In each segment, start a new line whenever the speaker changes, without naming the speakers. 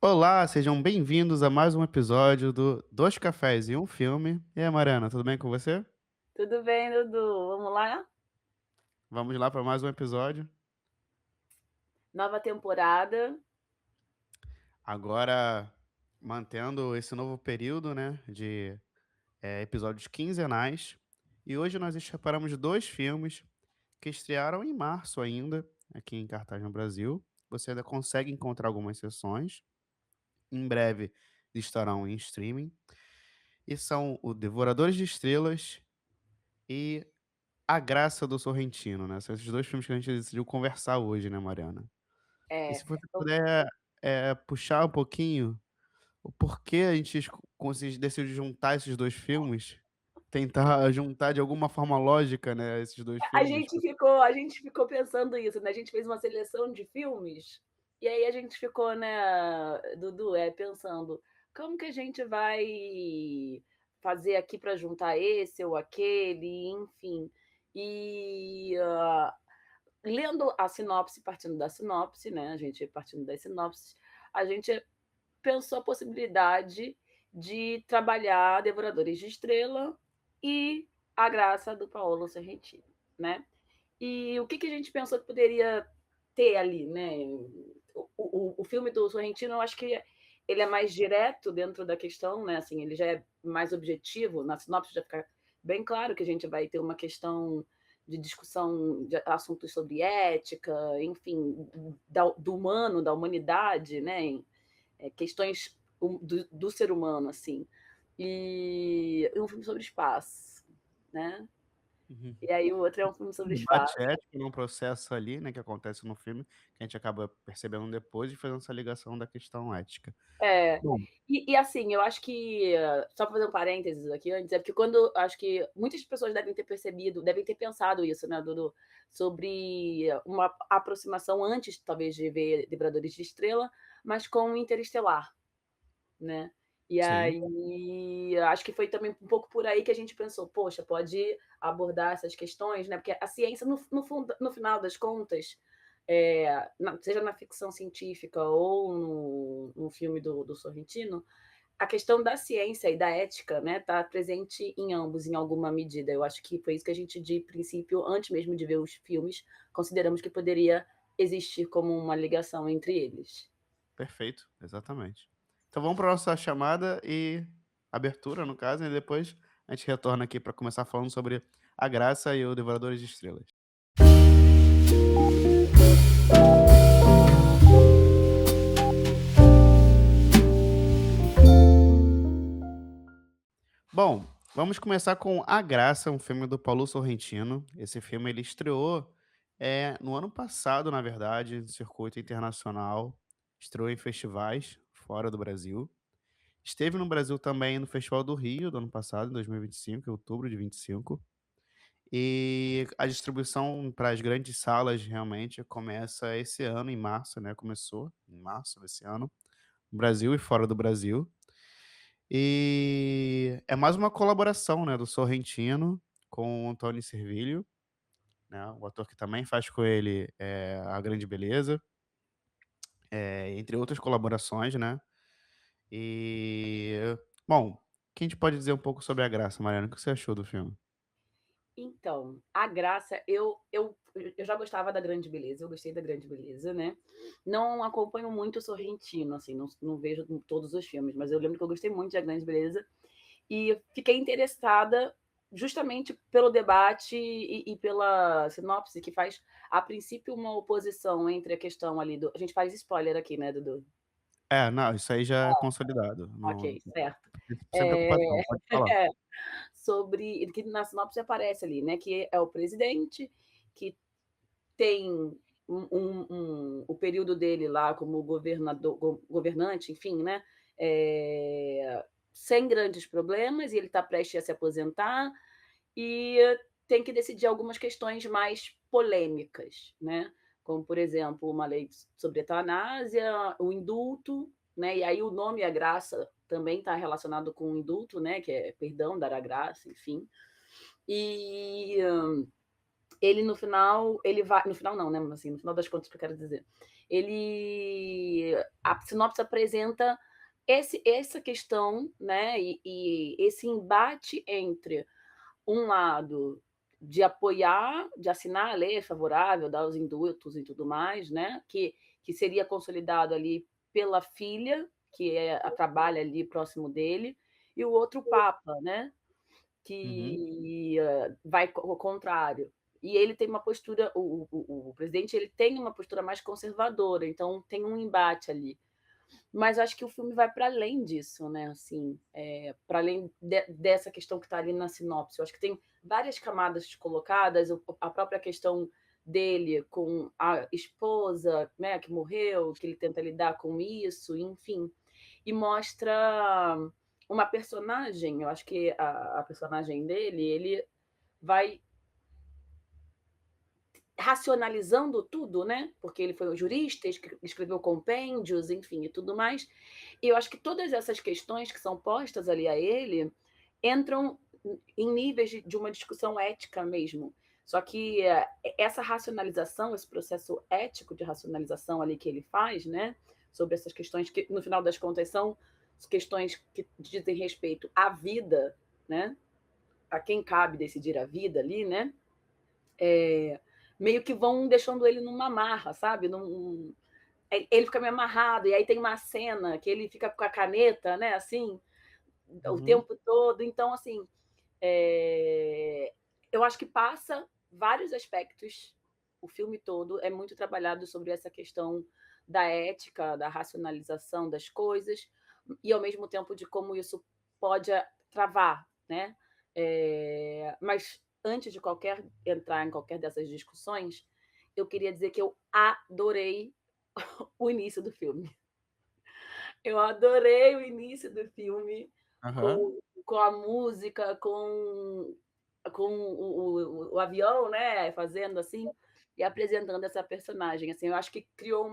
Olá, sejam bem-vindos a mais um episódio do Dois Cafés e um Filme. E aí, Mariana, tudo bem com você?
Tudo bem, Dudu? Vamos lá?
Vamos lá para mais um episódio.
Nova temporada.
Agora, mantendo esse novo período, né, de episódios quinzenais. E hoje nós separamos dois filmes que estrearam em março ainda, aqui em cartaz no Brasil. Você ainda consegue encontrar algumas sessões. Em breve estarão em streaming. E são o Devoradores de Estrelas e A Graça do Sorrentino, né, são esses 2 filmes que a gente decidiu conversar hoje, né, Mariana. E
É,
se você
eu
puder, puxar um pouquinho o porquê a gente decidiu juntar esses 2 filmes, tentar juntar de alguma forma lógica, né, esses 2
a
filmes.
gente ficou a gente ficou pensando isso, né, a gente fez uma seleção de filmes, e aí a gente ficou, né, Dudu, pensando: "Como que a gente vai fazer aqui para juntar esse ou aquele?", enfim. E, lendo a sinopse, partindo da sinopse, né, a gente partindo das sinopses, a gente pensou a possibilidade de trabalhar Devoradores de Estrela e A Graça do Paolo Sorrentino, né? E o que, que a gente pensou que poderia ter ali, né? O filme do Sorrentino, eu acho que ele é mais direto dentro da questão, né? Assim, ele já é mais objetivo. Na sinopse já fica bem claro que a gente vai ter uma questão de discussão de assuntos sobre ética, enfim, do humano, da humanidade, né? Questões do ser humano, assim. E um filme sobre espaço, né?
Uhum.
E aí o outro é um filme sobre
Debate
espaço.
ético num processo ali, né, que acontece no filme, que a gente acaba percebendo depois e fazendo essa ligação da questão ética.
É.
Bom,
E assim, eu acho que, só pra fazer um parênteses aqui antes, é porque quando acho que muitas pessoas devem ter percebido, devem ter pensado isso, né, Dudu, sobre uma aproximação antes, talvez, de ver Devoradores de Estrela, mas com Interestelar. Né. E
sim.
aí, acho que foi também um pouco por aí que a gente pensou: "Poxa, pode abordar essas questões", né, porque a ciência no final das contas, seja na ficção científica ou no filme do Sorrentino, a questão da ciência e da ética, né, tá presente em ambos, em alguma medida. Eu acho que foi isso que a gente, de princípio, antes mesmo de ver os filmes, consideramos que poderia existir como uma ligação entre eles.
Perfeito, exatamente. Então vamos para nossa chamada e abertura, no caso, e depois a gente retorna aqui para começar falando sobre A Graça e o Devoradores de Estrelas. Bom, vamos começar com A Graça, um filme do Paulo Sorrentino. Esse filme ele estreou, no ano passado, na verdade, no circuito internacional, estreou em festivais fora do Brasil. Esteve no Brasil também no Festival do Rio do ano passado, em 2025, em outubro de 25. E a distribuição para as grandes salas realmente começa esse ano, em março, né? Começou em março desse ano, no Brasil e fora do Brasil. E é mais uma colaboração, né, do Sorrentino com o Tony Servillo, né? O ator que também faz com ele A Grande Beleza, entre outras colaborações, né? E, bom, o que a gente pode dizer um pouco sobre A Graça, Mariana? O que você achou do filme?
Então, a graça, eu já gostava da Grande Beleza, eu gostei da Grande Beleza, né. Não acompanho muito o Sorrentino, assim, não vejo todos os filmes, mas eu lembro que eu gostei muito da Grande Beleza, e fiquei interessada justamente pelo debate e pela sinopse que faz, a princípio, uma oposição entre a questão ali do a gente faz spoiler aqui, né, Dudu?
É, não, isso aí já é consolidado,
Ok, certo.
sem
Eh,
preocupação, pode falar.
sobre que na sinopse aparece ali, né, que é o presidente que tem o período dele lá como governador, governante, enfim, né, sem grandes problemas, e ele está prestes a se aposentar e tem que decidir algumas questões mais polêmicas, né, como, por exemplo, uma lei sobre eutanásia, o indulto, né, e aí o nome a graça também está relacionado com o indulto, né, que é perdão, dar a graça, enfim. E ele no final, ele vai no final não, né, assim, no final das contas, o que eu quero dizer. A sinopse apresenta essa questão, né, e esse embate entre um lado de apoiar, de assinar a lei favorável, dar os indultos e tudo mais, né, que seria consolidado ali pela filha, que trabalha ali próximo dele, e o outro papa, né,
Uhum,
que, vai ao contrário. E ele tem uma postura o presidente, ele tem uma postura mais conservadora, então tem um embate ali. Mas acho que o filme vai para além disso, né, assim, para além dessa questão que está ali na sinopse. Eu acho que tem várias camadas colocadas, a própria questão dele com a esposa, né, que morreu, que ele tenta lidar com isso, enfim. E mostra uma personagem, eu acho que a personagem dele, ele vai racionalizando tudo, né, porque ele foi um jurista, escreveu compêndios, enfim, e tudo mais. E eu acho que todas essas questões que são postas ali a ele, entram em níveis de uma discussão ética mesmo. Só que, essa racionalização, esse processo ético de racionalização ali que ele faz, né, sobre essas questões que, no final das contas, são questões que dizem respeito à vida, né, a quem cabe decidir a vida ali, né, é, meio que vão deixando ele numa marra, sabe? Ele fica meio amarrado, e aí tem uma cena que ele fica com a caneta, né, assim, o
uhum.
tempo todo. Então, assim, é, eu acho que passa vários aspectos, o filme todo é muito trabalhado sobre essa questão da ética, da racionalização das coisas, e ao mesmo tempo de como isso pode travar, né? Mas antes de entrar em qualquer dessas discussões, eu queria dizer que eu adorei o início do filme. Eu adorei o início do filme,
Aham.
com a música, com o avião, né, fazendo assim, e apresentando essa personagem, assim, eu acho que criou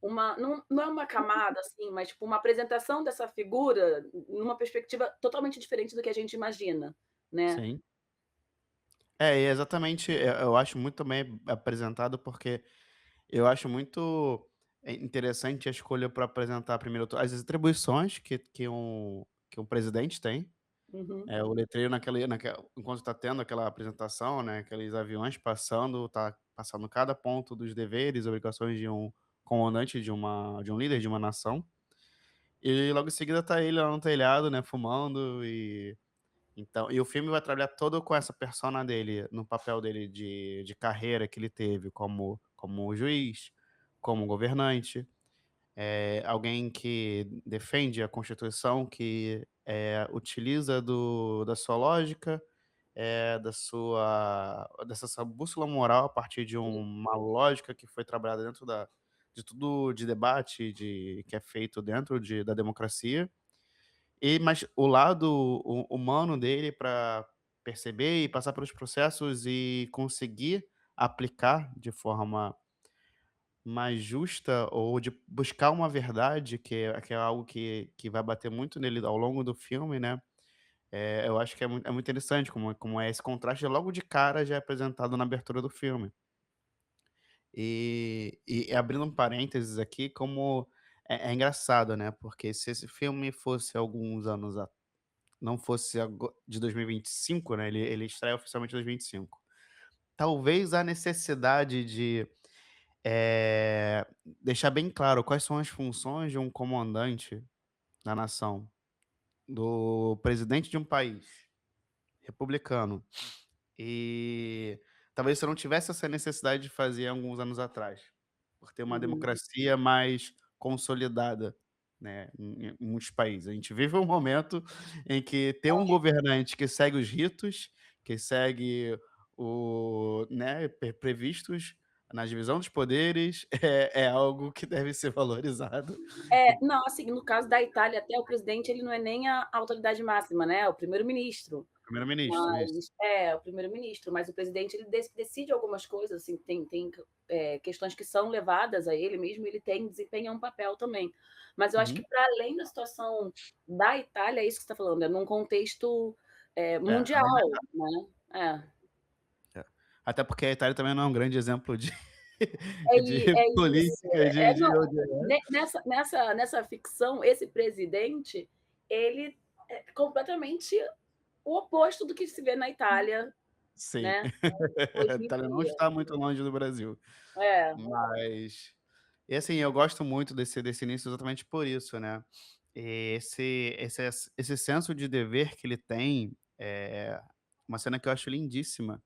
não é uma camada, assim, mas tipo uma apresentação dessa figura numa perspectiva totalmente diferente do que a gente imagina, né.
Sim. É, e exatamente, eu acho muito também apresentado, porque eu acho muito, interessante a escolha para apresentar primeiro as atribuições que um presidente tem.
Uhum.
O letreiro enquanto está tendo aquela apresentação, né, aqueles aviões passando, tá passando cada ponto dos deveres, obrigações de um comandante de um líder de uma nação. E logo em seguida tá ele lá no telhado, né, fumando. E o filme vai trabalhar todo com essa persona dele, no papel dele de carreira que ele teve como juiz, como governante, alguém que defende a Constituição, que, utiliza da sua lógica, dessa sua bússola moral a partir de uma lógica que foi trabalhada dentro de tudo de debate que é feito dentro da democracia. Mas o lado humano dele para perceber e passar pelos processos e conseguir aplicar de forma mais justa, ou de buscar uma verdade, que é algo que vai bater muito nele ao longo do filme, né. Eu acho que é muito interessante como é esse contraste logo de cara já é apresentado na abertura do filme. E abrindo um parênteses aqui, como é engraçado, né, porque se esse filme fosse alguns anos não fosse de 2025, né, ele estreia oficialmente em 2025. Talvez a necessidade de, deixar bem claro quais são as funções de um comandante da nação, do presidente de um país republicano, e talvez você não tivesse essa necessidade de fazer alguns anos atrás, por ter uma
Uhum.
democracia mais consolidada, né, em muitos países. A gente vive um momento em que ter um governante que segue os ritos, que segue né, previstos na divisão dos poderes, é algo que deve ser valorizado. E
Não, assim, no caso da Itália até o presidente ele não é nem a autoridade máxima, né, é o primeiro-ministro.
primeiro-ministro, isso.
Mas o primeiro-ministro, mas o presidente ele decide algumas coisas, assim, tem questões que são levadas a ele mesmo, ele desempenha um papel também. Mas eu acho que
Uhum.
para além da situação da Itália, é isso que você está falando, é num contexto,
É
mundial, né. É.
É. Até porque a Itália também não é um grande exemplo
É
de
isso.
política, de
Não,
ODS.
nessa ficção, esse presidente, ele é completamente o oposto do que se vê na Itália,
Sim,
né, hoje
a
em
Itália não
dia.
está muito longe do Brasil,
É,
mas e assim, eu gosto muito desse início exatamente por isso, né. Esse senso de dever que ele tem, uma cena que eu acho lindíssima,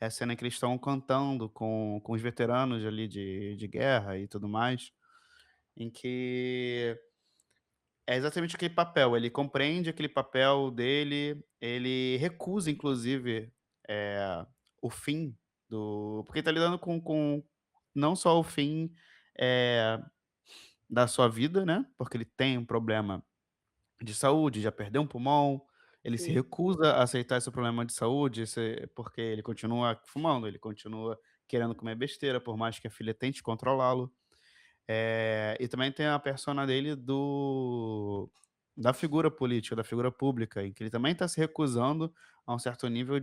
é a cena que eles estão cantando com os veteranos ali de guerra e tudo mais, em que é exatamente aquele papel, ele compreende aquele papel dele, ele recusa inclusive, eh, o fim do porque ele tá lidando com não só o fim, eh, da sua vida, né, porque ele tem um problema de saúde, já perdeu um pulmão, ele se
sim.
recusa a aceitar esse problema de saúde, porque ele continua fumando, ele continua querendo comer besteira, por mais que a filha tente controlá-lo. E também tem a persona dele da figura política, da figura pública, em que ele também está se recusando a um certo nível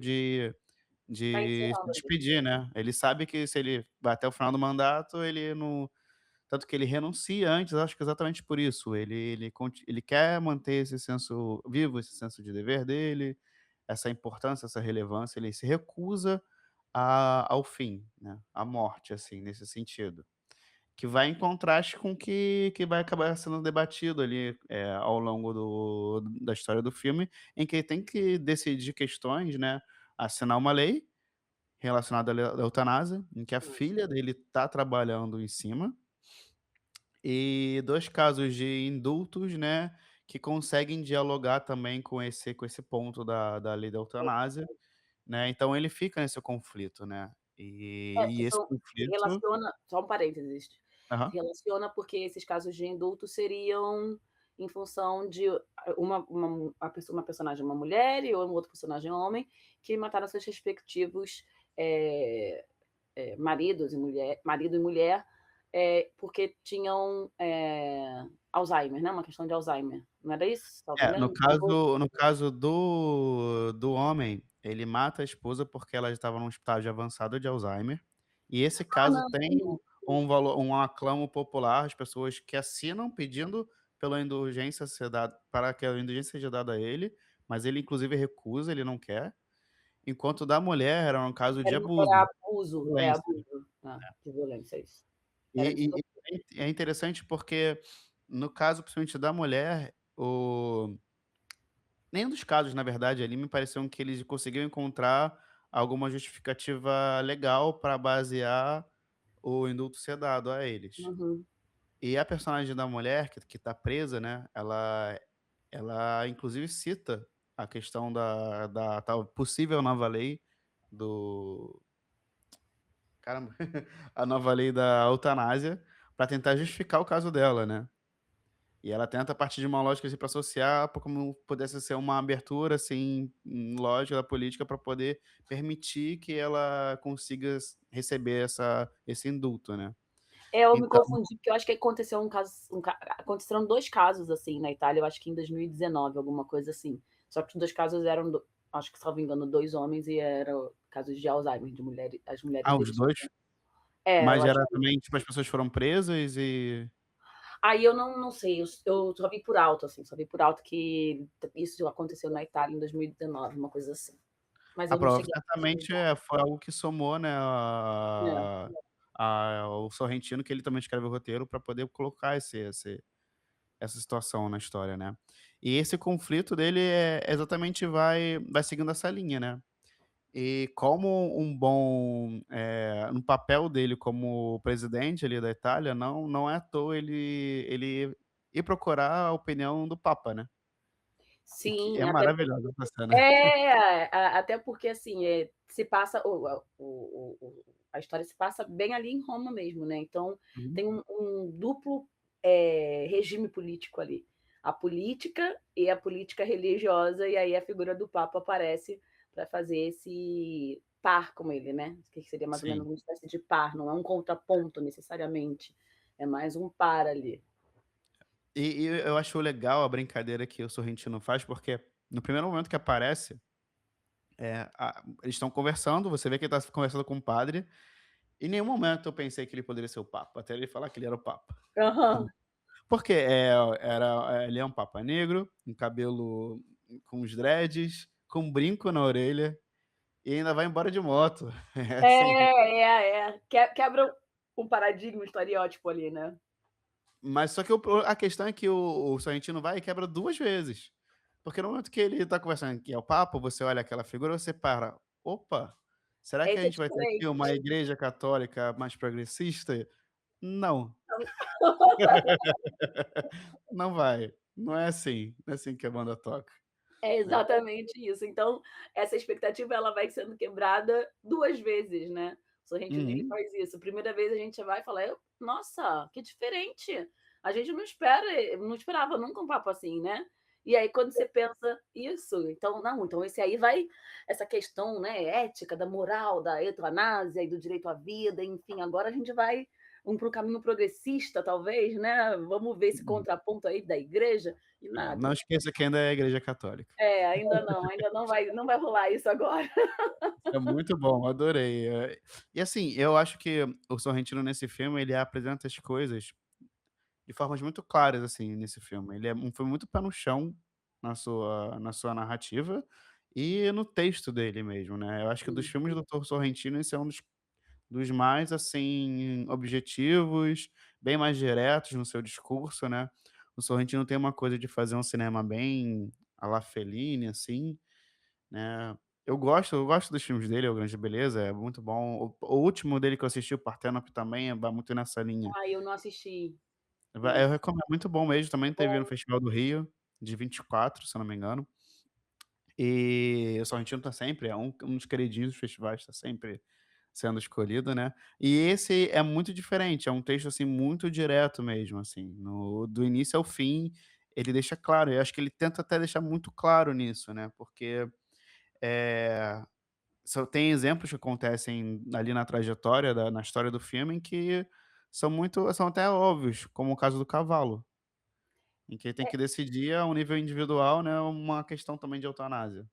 Tá
de se
encerrando ali.
despedir, né. Ele sabe que se ele vai até o final do mandato, ele não tanto que ele renuncia antes, acho que exatamente por isso, ele quer manter esse senso vivo, esse senso de dever dele, essa importância, essa relevância, ele se recusa ao fim, né, à morte, assim, nesse sentido. Que vai em contraste com o que vai acabar sendo debatido ali, ao longo da história do filme, em que ele tem que decidir questões, né, assinar uma lei relacionada à eutanásia, em que a
Hum.
filha dele está trabalhando em cima, e 2 casos de indultos, né, que conseguem dialogar também com esse ponto da lei da eutanásia, né, então ele fica nesse conflito, né, e esse
Se
conflito
relaciona, só um parênteses, se
aham.
relaciona porque esses casos de indulto seriam em função de uma personagem uma mulher e um outro personagem homem, que mataram seus respectivos, eh marido e mulher, porque tinham, Alzheimer, né, uma questão de Alzheimer, não era isso? Salvo
É, no
engano?
caso no caso do homem, ele mata a esposa porque ela estava num estágio avançado de Alzheimer, e esse
Ah,
caso
não,
tem um aclamo popular, as pessoas que assinam pedindo pela indulgência ser dada para que a indulgência seja dada a ele, mas ele inclusive recusa, ele não quer, enquanto da mulher era um caso de
era
abuso,
abuso,
violência.
abuso, de violência, é isso. Era
E
disso que eu
é interessante porque, no caso principalmente da mulher, o nenhum dos casos, na verdade, ali me pareceu que eles conseguiram encontrar alguma justificativa legal para basear o indulto ser dado a eles.
uhum.
E a personagem da mulher que tá presa, né, ela inclusive cita a questão da tal possível nova lei do caramba, a nova lei da eutanásia, para tentar justificar o caso dela, né. E ela tenta partir de uma lógica, assim, pra associar pra como pudesse ser uma abertura, assim, lógica da política para poder permitir que ela consiga receber esse indulto, né.
Eu me
Então
confundi, porque eu acho que aconteceu aconteceram 2 casos, assim, na Itália, eu acho que em 2019, alguma coisa assim. Só que os 2 casos eram acho que, salvo engano, 2 homens e eram casos de Alzheimer, de as mulheres
os
deles
2,
eu
mas
acho
era
que
também, tipo, as pessoas foram presas
aí eu não sei, eu só vi por alto, assim, só vi por alto que isso aconteceu na Itália em 2019, uma coisa assim. Mas
a
eu não
prova
cheguei a
certamente,
pesquisar.
foi algo que somou, né,
É.
ao Sorrentino, que ele também escreve o roteiro para poder colocar essa situação na história, né. E esse conflito dele exatamente vai seguindo essa linha, né. E como um bom, no papel dele como presidente ali da Itália, não é à toa ele ir procurar a opinião do papa, né. E que é
Sim, até
maravilhosa essa cena.
até porque, assim, se passa a história se passa bem ali em Roma mesmo, né, então
Uhum.
tem um duplo, regime político ali, a política e a política religiosa, e aí a figura do papa aparece para fazer esse par com ele, né, que seria mais ou menos
Sim.
uma espécie de par, não é um contraponto necessariamente, é mais um par ali.
E eu acho legal a brincadeira que o Sorrentino faz, porque no primeiro momento que aparece, eles estão conversando, você vê que ele está conversando com o padre, Em nenhum momento eu pensei que ele poderia ser o papa, até ele falar que ele era o papa.
Aham.
Porque, ele é um papa negro, um cabelo com os dreads, com um brinco na orelha e ainda vai embora de moto. É assim,
Quebra um paradigma, um estereótipo ali, né.
mas só que a questão é que o Sorrentino vai e quebra 2 vezes. Porque no momento que ele tá conversando que é o papa, você olha aquela figura, você para: "Opa, será que a
Esse é
gente vai ter aqui uma
diferente.
igreja católica mais progressista?" Não, não vai. Não é assim, não é assim que a banda toca,
É
né.
exatamente isso. Então, essa expectativa ela vai sendo quebrada 2 vezes, né. O Sorrentino ele
Uhum.
faz isso. Primeira vez a gente vai falar: Nossa, que diferente! A gente não esperava nunca um papo assim, né". E aí quando você pensa isso, então não, então esse aí vai essa questão, né, ética, da moral, da eutanásia e do direito à vida, enfim, agora a gente vai para um caminho progressista talvez, né, vamos ver esse contraponto aí da igreja, e
Não
nada.
esqueça que ainda é a igreja católica.
É, ainda não vai rolar isso agora.
É muito bom, adorei. E assim, eu acho que o Sorrentino nesse filme, ele apresenta as coisas de formas muito claras, assim, nesse filme. Ele é um filme muito pé no chão na sua narrativa e no texto dele mesmo, né. Eu acho que dos
Sim.
filmes do Sorrentino, esse é um dos mais, assim, objetivos, bem mais diretos no seu discurso, né. O Sorrentino tem uma coisa de fazer um cinema bem à la Fellini, assim, né. Eu gosto dos filmes dele, O Grande Beleza, é muito bom. O último dele que eu assisti, o Partenop, também vai muito nessa linha.
Ah, eu não assisti.
Eu
Não.
recomendo, é muito bom mesmo, também teve no
Bom,
Festival do Rio, de 24, se eu não me engano. E o Sorrentino tá sempre é um dos queridinhos dos festivais, tá sempre sendo escolhido, né. E esse é muito diferente, é um texto, assim, muito direto mesmo, assim, do início ao fim, ele deixa claro, eu acho que ele tenta até deixar muito claro nisso, né, porque, eh, só tem exemplos que acontecem ali na trajetória na história do filme em que são até óbvios, como o caso do cavalo, em que ele tem que decidir a um nível individual, né, uma questão também de eutanásia.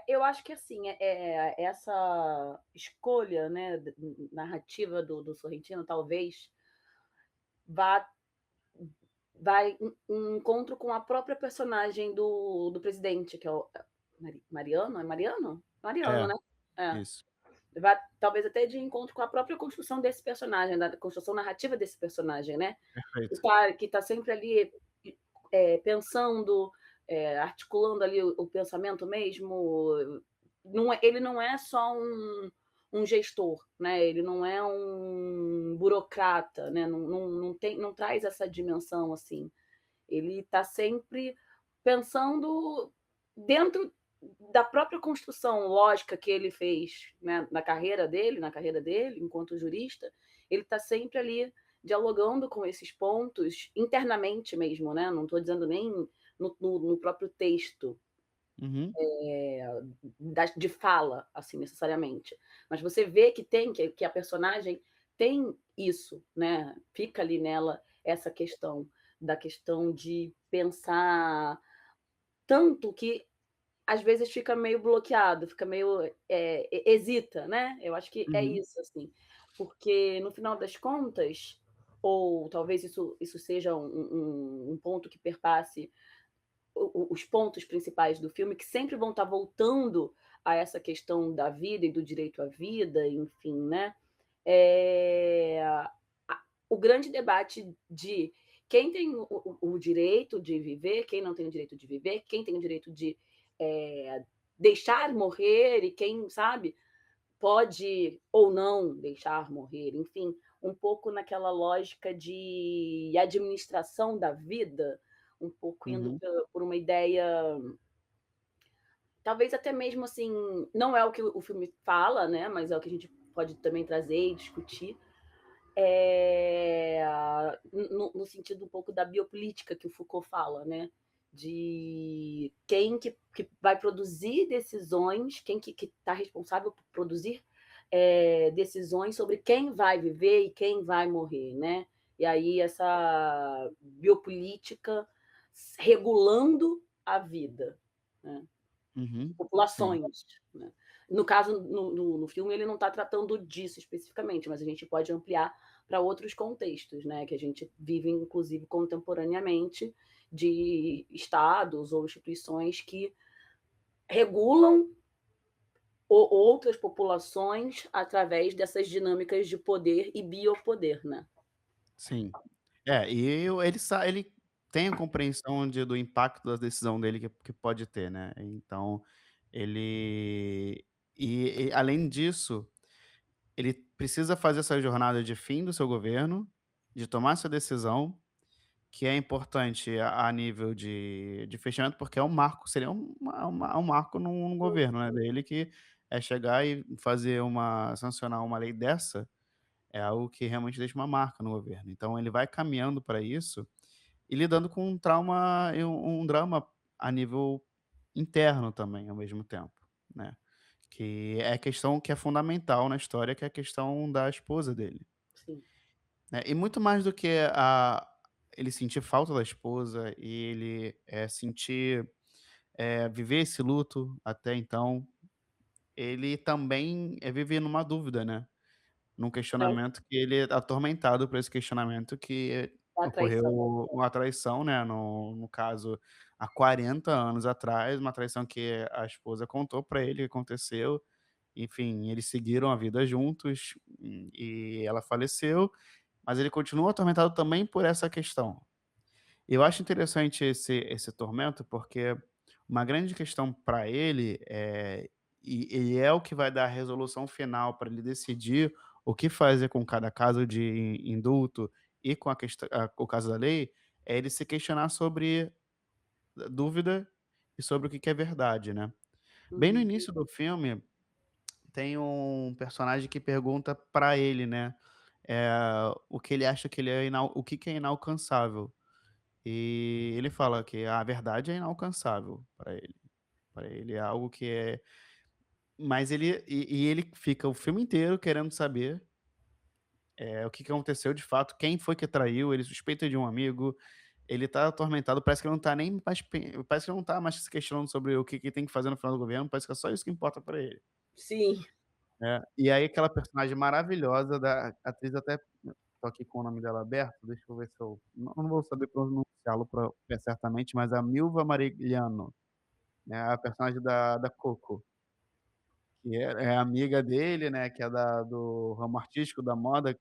eu acho que assim, essa escolha, né, narrativa do Sorrentino talvez vá vai em encontro com a própria personagem do presidente, que é o Mariano, é Mariano? Mariano,
É,
né. É.
isso,
Vai talvez até de encontro com a própria construção desse personagem, da construção narrativa desse personagem, né.
perfeito.
Que tá sempre ali, pensando, articulando ali o pensamento mesmo, ele não é só um gestor, né, ele não é um burocrata, né, não traz essa dimensão, assim. Ele está sempre pensando dentro da própria construção lógica que ele fez, né, na carreira dele enquanto jurista, ele está sempre ali dialogando com esses pontos internamente mesmo, né, não estou dizendo nem no próprio texto,
Uhum,
de fala, assim, necessariamente. Mas você vê que a personagem tem isso, né, fica ali nela essa questão, da questão de pensar tanto que às vezes fica meio bloqueado, fica meio, hesita, né, eu acho que é
uhum,
isso, assim, porque no final das contas, ou talvez isso seja um ponto que perpasse os pontos principais do filme, que sempre vão estar voltando a essa questão da vida e do direito à vida, enfim, né, a o grande debate de quem tem o direito de viver, quem não tem o direito de viver, quem tem o direito de, deixar morrer e quem, sabe, pode ou não deixar morrer, enfim, um pouco naquela lógica de administração da vida, um pouco indo
uhum,
por uma ideia, talvez até mesmo assim, não é o que o filme fala, né, mas é o que a gente pode também trazer e discutir, no sentido um pouco da biopolítica que o Foucault fala, né, de quem que vai produzir decisões, quem que está responsável por produzir, decisões sobre quem vai viver e quem vai morrer, né. E aí essa biopolítica regulando a vida, né,
uhum. Sim.
populações, né. No caso, no filme, ele não está tratando disso especificamente, mas a gente pode ampliar para outros contextos, né, que a gente vive, inclusive, contemporaneamente, de estados ou instituições que regulam outras populações através dessas dinâmicas de poder e biopoder, né.
Sim. É, e ele tem a compreensão do impacto da decisão dele que pode ter, né. Então, ele além disso, ele precisa fazer essa jornada de fim do seu governo, de tomar essa decisão, que é importante a nível de fechamento, porque é um marco, seria um marco num governo, né, dele, que é chegar e fazer sancionar uma lei dessa, é algo que realmente deixa uma marca no governo. Então ele vai caminhando para isso e lidando com um trauma e um drama a nível interno também, ao mesmo tempo, né. Que é a questão que é fundamental na história, que é a questão da esposa dele,
Sim.
né. E muito mais do que ele sentir falta da esposa e ele, sentir, viver esse luto até então, ele também, vive numa dúvida, né. Num
É,
questionamento que ele é atormentado por esse questionamento que
a
ocorreu
traição.
uma traição, né, no caso, há 40 anos atrás, uma traição que a esposa contou pra ele que aconteceu. Enfim, eles seguiram a vida juntos, e ela faleceu, mas ele continua atormentado também por essa questão. Eu acho interessante esse tormento, porque uma grande questão para ele, e é o que vai dar a resolução final para ele decidir o que fazer com cada caso de indulto e com o caso da lei, é ele se questionar sobre dúvida e sobre o que que é verdade, né. Bem no
Uhum.
início do filme, tem um personagem que pergunta para ele, né, o que ele acha que ele é o que que é inalcançável. E ele fala que a verdade é inalcançável para ele. Para ele é algo que é, mas ele fica o filme inteiro querendo saber, o que que aconteceu de fato, quem foi que traiu, ele suspeita de um amigo, ele tá atormentado, parece que ele não tá nem mais parece que ele não tá mais se questionando sobre o que que tem que fazer no final do governo, parece que é só isso que importa para ele.
Sim.
É, e aí aquela personagem maravilhosa da atriz, até tô aqui com o nome dela aberto, deixa eu ver se eu não vou saber pronunciá-lo certamente, mas a Milva Marigliano. É a personagem da Coco, que é amiga dele, né, que é do ramo artístico, da moda,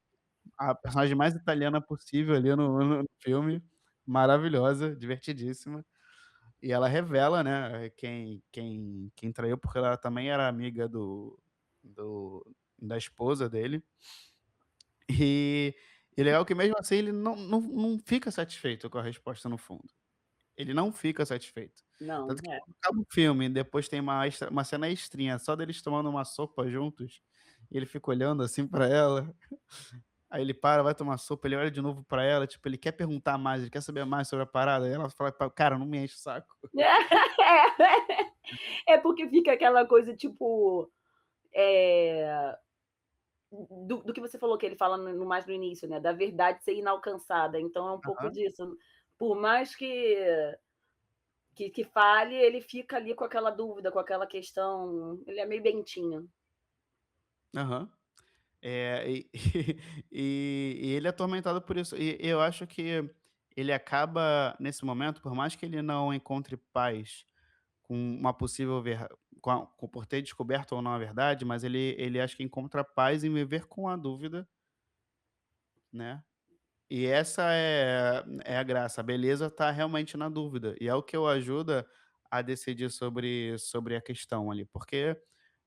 a personagem mais italiana possível ali no filme, maravilhosa, divertidíssima. E ela revela, né, quem traiu, porque ela também era amiga do da esposa dele. E e legal que mesmo assim ele não fica satisfeito com a resposta no fundo. Ele não fica satisfeito.
Não,
Tanto que
é.
quando acaba o filme, depois tem uma cena extrinha só deles tomando uma sopa juntos, e ele fica olhando assim pra ela, aí ele para, vai tomar sopa, ele olha de novo pra ela, tipo, ele quer perguntar mais, ele quer saber mais sobre a parada, aí ela fala: "Cara, não me enche o saco".
É porque fica aquela coisa, tipo, eh, do que você falou, que ele fala mais no início, né, da verdade ser inalcançada, então é um pouco
Aham,
disso. Por mais que fale, ele fica ali com aquela dúvida, com aquela questão, ele é meio bentinho.
aham. E e ele é atormentado por isso. E eu acho que ele acaba, nesse momento, por mais que ele não encontre paz com uma possível por ter descoberto ou não a verdade, mas ele acha que encontra paz em viver com a dúvida, né. E essa é a graça, a beleza está realmente na dúvida, e é o que o ajuda a decidir sobre a questão ali, porque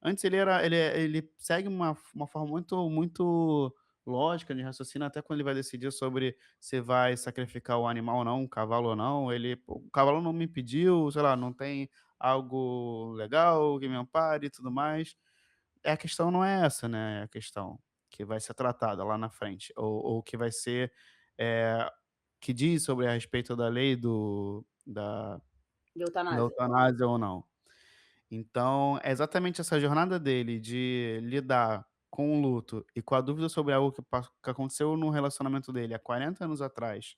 antes ele segue uma forma muito lógica de raciocínio, até quando ele vai decidir sobre se vai sacrificar o animal ou não, um cavalo ou não, ele: "Pô, o cavalo não me pediu, sei lá, não tem algo legal que me ampare e tudo mais". A questão não é essa, né, a questão que vai ser tratada lá na frente, ou que vai ser, eh, que diz sobre a respeito da lei
De
da
eutanásia.
eutanásia ou não. Então, é exatamente essa jornada dele de lidar com o luto e com a dúvida sobre algo que aconteceu no relacionamento dele há 40 anos atrás,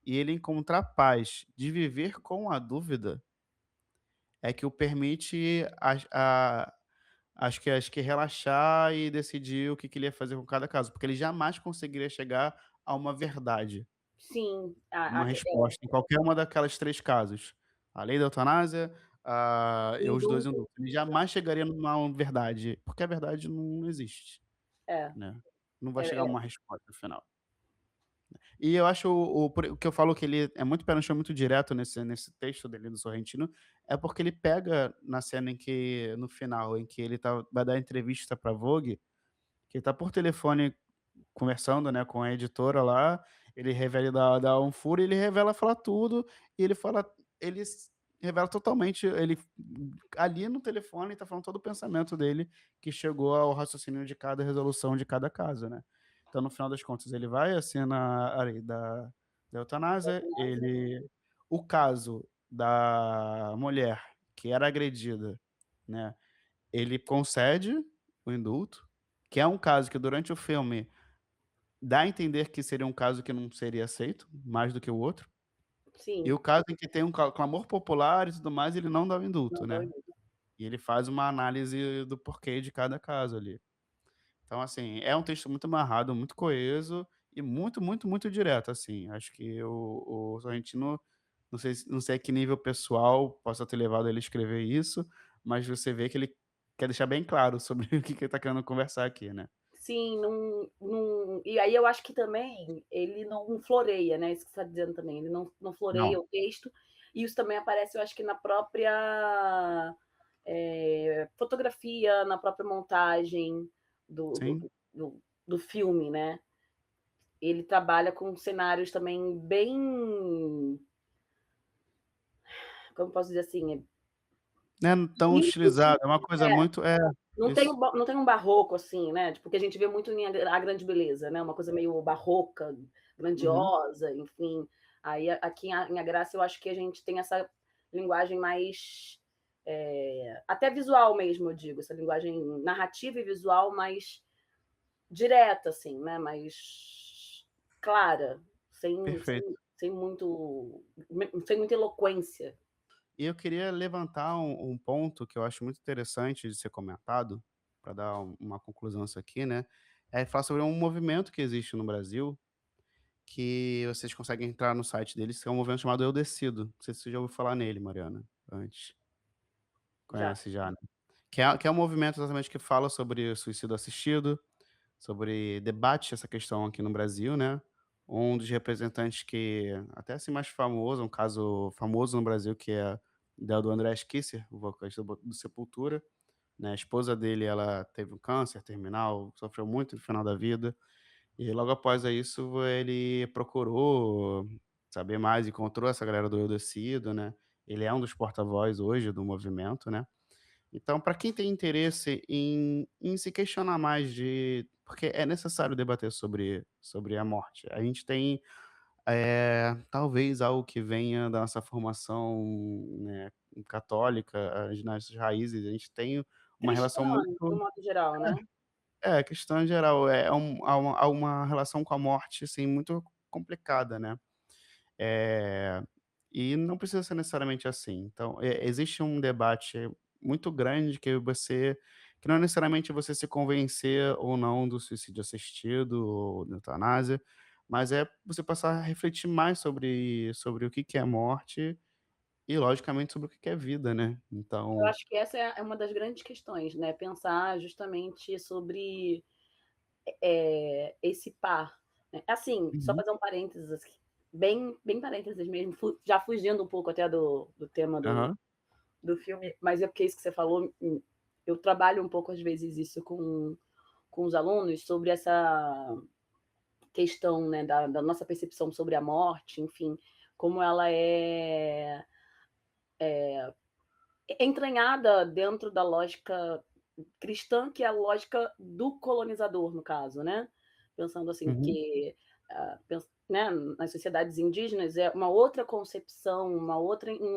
e ele encontrar paz de viver com a dúvida, é que o permite Acho que relaxar e decidir o que que ele ia fazer com cada caso, porque ele jamais conseguiria chegar a uma verdade,
Sim,
uma resposta em qualquer uma daquelas 3 casos. A lei da eutanásia, e os 2
indulto,
indultos. Ele jamais
exato.
chegaria numa verdade, porque a verdade não existe,
É,
né. Não vai chegar a
é,
uma resposta final. E eu acho o que eu falo que ele é muito pé no chão, muito direto nesse texto dele do Sorrentino, é porque ele pega na cena em que no final, em que ele vai dar entrevista pra Vogue, que ele tá por telefone conversando, né, com a editora lá, ele revela dá um furo, ele revela falar tudo, e ele revela totalmente, ele ali no telefone, tá falando todo o pensamento dele, que chegou ao raciocínio de cada resolução de cada caso, né. Então, no final das contas, ele vai, assina a lei da eutanásia,
eutanásia.
o caso da mulher que era agredida, né, ele concede o indulto, que é um caso que durante o filme dá a entender que seria um caso que não seria aceito, mais do que o outro. E
Sim,
o caso em que tem um clamor popular e tudo mais, ele não dá o
não
indulto,
dá o
né.
indulto.
E ele faz uma análise do porquê de cada caso ali. Então, assim, é um texto muito amarrado, muito coeso e muito, muito, muito direto, assim. Acho que o Sorrentino, não sei a que nível pessoal possa ter levado ele a escrever isso, mas você vê que ele quer deixar bem claro sobre o que que ele tá querendo conversar aqui, né.
Sim, não e aí eu acho que também ele não floreia, né, isso que você está dizendo também, ele não floreia
Não.
o texto, e isso também aparece eu acho que na própria, fotografia, na própria montagem do do
Sim.
do filme, né. Ele trabalha com cenários também bem, como posso dizer assim,
Não é tão
limpos,
estilizado, é uma coisa
é.
muito isso.
Não tem um barroco, assim, né, tipo, que a gente vê muito em A Grande Beleza, né, uma coisa meio barroca,
Uhum.
grandiosa, enfim. Aí aqui em A Graça eu acho que a gente tem essa linguagem mais, até visual mesmo, eu digo, essa linguagem narrativa e visual mais direta, assim, né, mais clara, sem sem
Perfeito.
sem muito sem muita eloquência.
E eu queria levantar um ponto que eu acho muito interessante de ser comentado, para dar uma conclusão isso aqui, né, é falar sobre um movimento que existe no Brasil, que vocês conseguem entrar no site deles, que é um movimento chamado Eu Decido. Não sei se você já ouviu falar nele, Mariana, antes.
Já.
Conhece já, né. Que é um movimento exatamente que fala sobre suicídio assistido, sobre debate essa questão aqui no Brasil, né. Um dos representantes que até assim mais famoso, um caso famoso no Brasil, que é do André Kisser, o vocalista do Sepultura, né. A esposa dele, ela teve um câncer terminal, sofreu muito no final da vida, e logo após isso ele procurou saber mais, encontrou essa galera do Eu Decido, né. Ele é um dos porta-voz hoje do movimento, né. Então, para quem tem interesse em se questionar mais porque é necessário debater sobre a morte. A gente tem, talvez algo que venha da nossa formação, né, católica, as nossas raízes, a gente tem uma relação
Cristã, de um
muito
modo geral, né.
questão em geral, há uma relação com a morte, assim, muito complicada, né. Eh, e não precisa ser necessariamente assim. Então, existe um debate muito grande que não é necessariamente você se convencer ou não do suicídio assistido ou da eutanásia, mas é você passar a refletir mais sobre o que que é morte e, logicamente, sobre o que que é vida, né.
Eu
Então
acho que essa é uma das grandes questões, né, pensar justamente sobre, esse par, né. Assim, só
uhum,
fazer um parênteses aqui, bem parênteses mesmo, já fugindo um pouco até do tema
aham,
do filme, mas é porque isso que você falou, eu trabalho um pouco, às vezes, isso com os alunos, sobre essa questão, né, da nossa percepção sobre a morte, enfim, como ela é entranhada dentro da lógica cristã, que é a lógica do colonizador, no caso, né. Pensando assim
uhum,
que, né, nas sociedades indígenas é uma outra concepção, um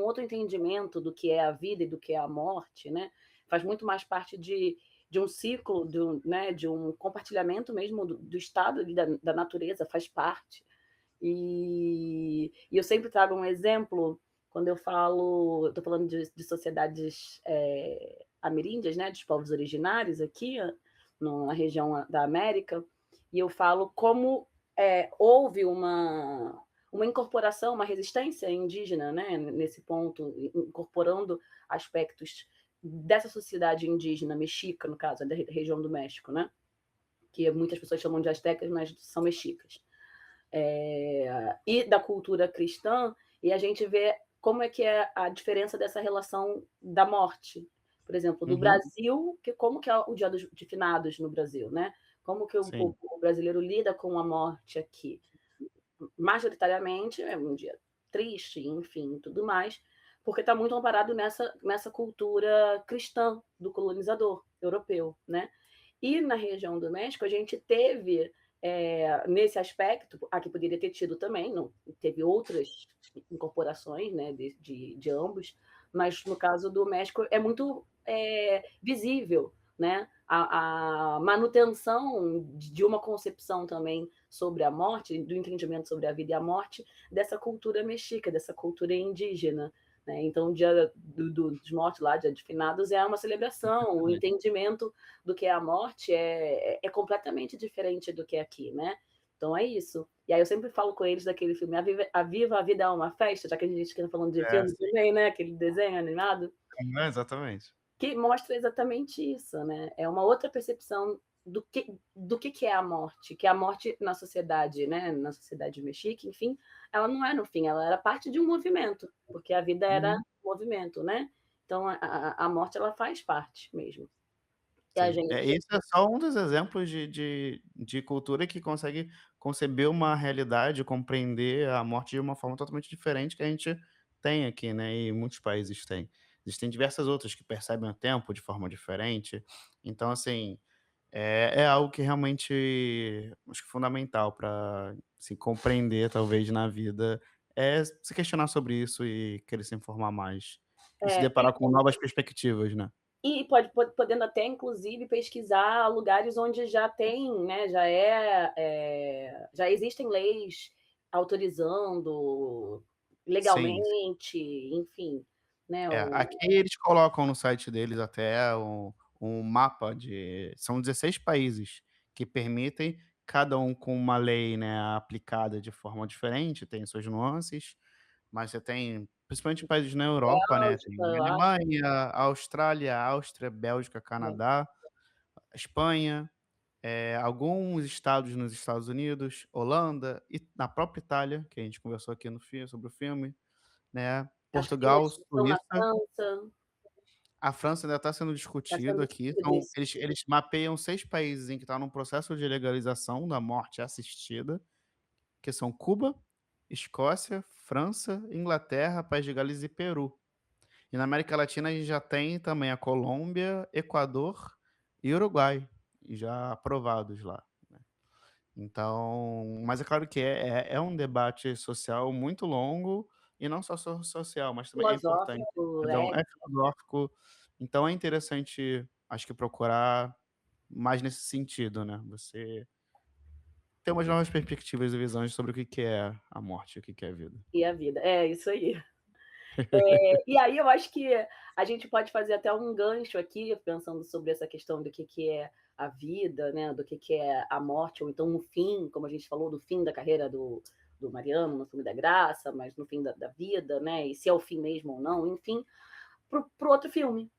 outro entendimento do que é a vida e do que é a morte, né. Faz muito mais parte de um ciclo, né, de um compartilhamento mesmo do estado ali da natureza, faz parte. E eu sempre trago um exemplo quando eu estou falando de sociedades, ameríndias, né, dos povos originários aqui, na região da América, e eu falo como houve uma incorporação, uma resistência indígena, né, nesse ponto, incorporando aspectos dessa sociedade indígena mexica, no caso, da região do México, né, que muitas pessoas chamam de astecas, mas são mexicas. E da cultura cristã, e a gente vê como é que é a diferença dessa relação da morte. Por exemplo, do
Uhum.
Brasil, como que é o Dia de Finados no Brasil, né? Como que
Sim.
o brasileiro lida com a morte aqui? Majoritariamente é um dia triste, enfim, tudo mais, porque está muito amparado nessa cultura cristã do colonizador europeu, né? E na região do México, a gente teve, nesse aspecto, aqui poderia ter tido também, não, teve outras incorporações, né, de ambos, mas no caso do México é muito visível, né, a manutenção de uma concepção também sobre a morte, do entendimento sobre a vida e a morte, dessa cultura mexica, dessa cultura indígena. Né? Então, o Dia dos Mortos, lá, Dia de Finados, é uma celebração, o
Exatamente.
entendimento do que é a morte é completamente diferente do que é aqui, né? Então é isso. E aí eu sempre falo com eles daquele filme A Viva a Vida é uma Festa, já que a gente está falando de
É,
filme
sim.
também, né? Aquele desenho animado
É, exatamente.
que mostra exatamente isso, né? É uma outra percepção do que é a morte, que a morte na sociedade, né? Na sociedade mexica, enfim, ela não é no fim, ela era parte de um movimento, porque a vida era
Uhum.
movimento, né? Então a morte ela faz parte mesmo. E a
Sim.
gente
Esse é só um dos exemplos de cultura que consegue conceber uma realidade, compreender a morte de uma forma totalmente diferente que a gente tem aqui, né, e muitos países têm. Existem diversas outras que percebem o tempo de forma diferente. Então, assim, é algo que realmente acho que é fundamental para se compreender, talvez, na vida, é se questionar sobre isso e querer se informar mais. E se
é,
deparar com novas perspectivas, né.
e podendo até, inclusive, pesquisar lugares onde já tem, né, já existem leis autorizando
Sim.
legalmente, enfim, né,
Aqui eles colocam no site deles até um mapa de são 16 países que permitem, cada um com uma lei, né, aplicada de forma diferente, tem suas nuances, mas você tem, principalmente em países na Europa, né, tem
Bélgica, eu acho.
Alemanha, Austrália, Áustria, Bélgica, Canadá, Espanha, alguns estados nos Estados Unidos, Holanda e na própria Itália, que a gente conversou aqui no fi sobre o filme, né,
Acho que tem uma
Portugal,
discussão na
Suíça.
França,
A França ainda está sendo
está
discutido
sendo
aqui,
discutido isso.
eles mapeiam 6 países em que está num processo de legalização da morte assistida, que são Cuba, Escócia, França, Inglaterra, País de Gales e Peru. E na América Latina a gente já tem também a Colômbia, Equador e Uruguai, já aprovados lá, né. Então, mas é claro que é um debate social muito longo, e não só social, mas também é importante.
Filosófico,
Perdão, é filosófico, então é interessante, acho que procurar mais nesse sentido, né, você ter umas novas perspectivas e visões sobre o que que é a morte, o que que é a vida.
e a vida. É, isso aí. E aí eu acho que a gente pode fazer até um gancho aqui, pensando sobre essa questão do que é a vida, né, do que é a morte, ou então o fim, como a gente falou, do fim da carreira do Mariano, no filme da Graça, mas no fim da vida, né, e se é o fim mesmo ou não, enfim, para o outro filme.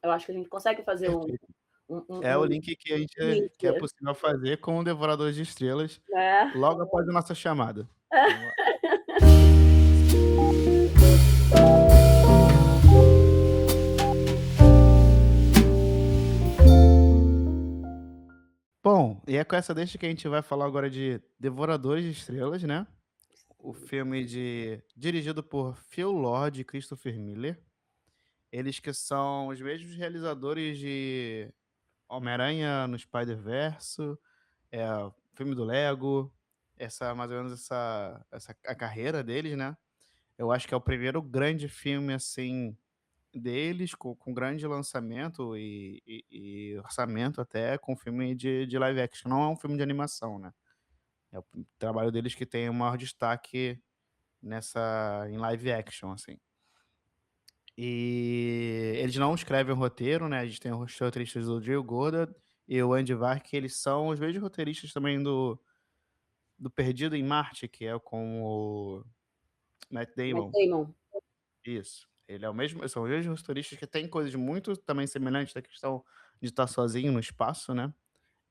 Eu acho que a gente consegue fazer
Perfeito.
um,
É o
um,
link que a gente
link,
que é possível fazer com o Devorador de Estrelas,
né?
logo após a nossa chamada. Vamos lá. Bom, e é com essa deixa que a gente vai falar agora de Devoradores de Estrelas, né, o filme dirigido por Phil Lord e Christopher Miller, eles que são os mesmos realizadores de Homem-Aranha no Spider-Verse, o filme do Lego, essa mais ou menos essa a carreira deles, né. Eu acho que é o primeiro grande filme, assim, deles, com grande lançamento e orçamento até, com filme de live action, não é um filme de animação, né. É o trabalho deles que tem o maior destaque em live action, assim. E eles não escrevem o roteiro, né, a gente tem os roteiristas do Drew Goddard e o Andy Vark, que eles são os mesmos roteiristas também do Perdido em Marte, que é com o Matt
Matt
Damon.
Damon.
Isso. Ele é o mesmo são os mesmos roteiristas que têm coisas muito também semelhantes da questão de estar sozinho no espaço, né.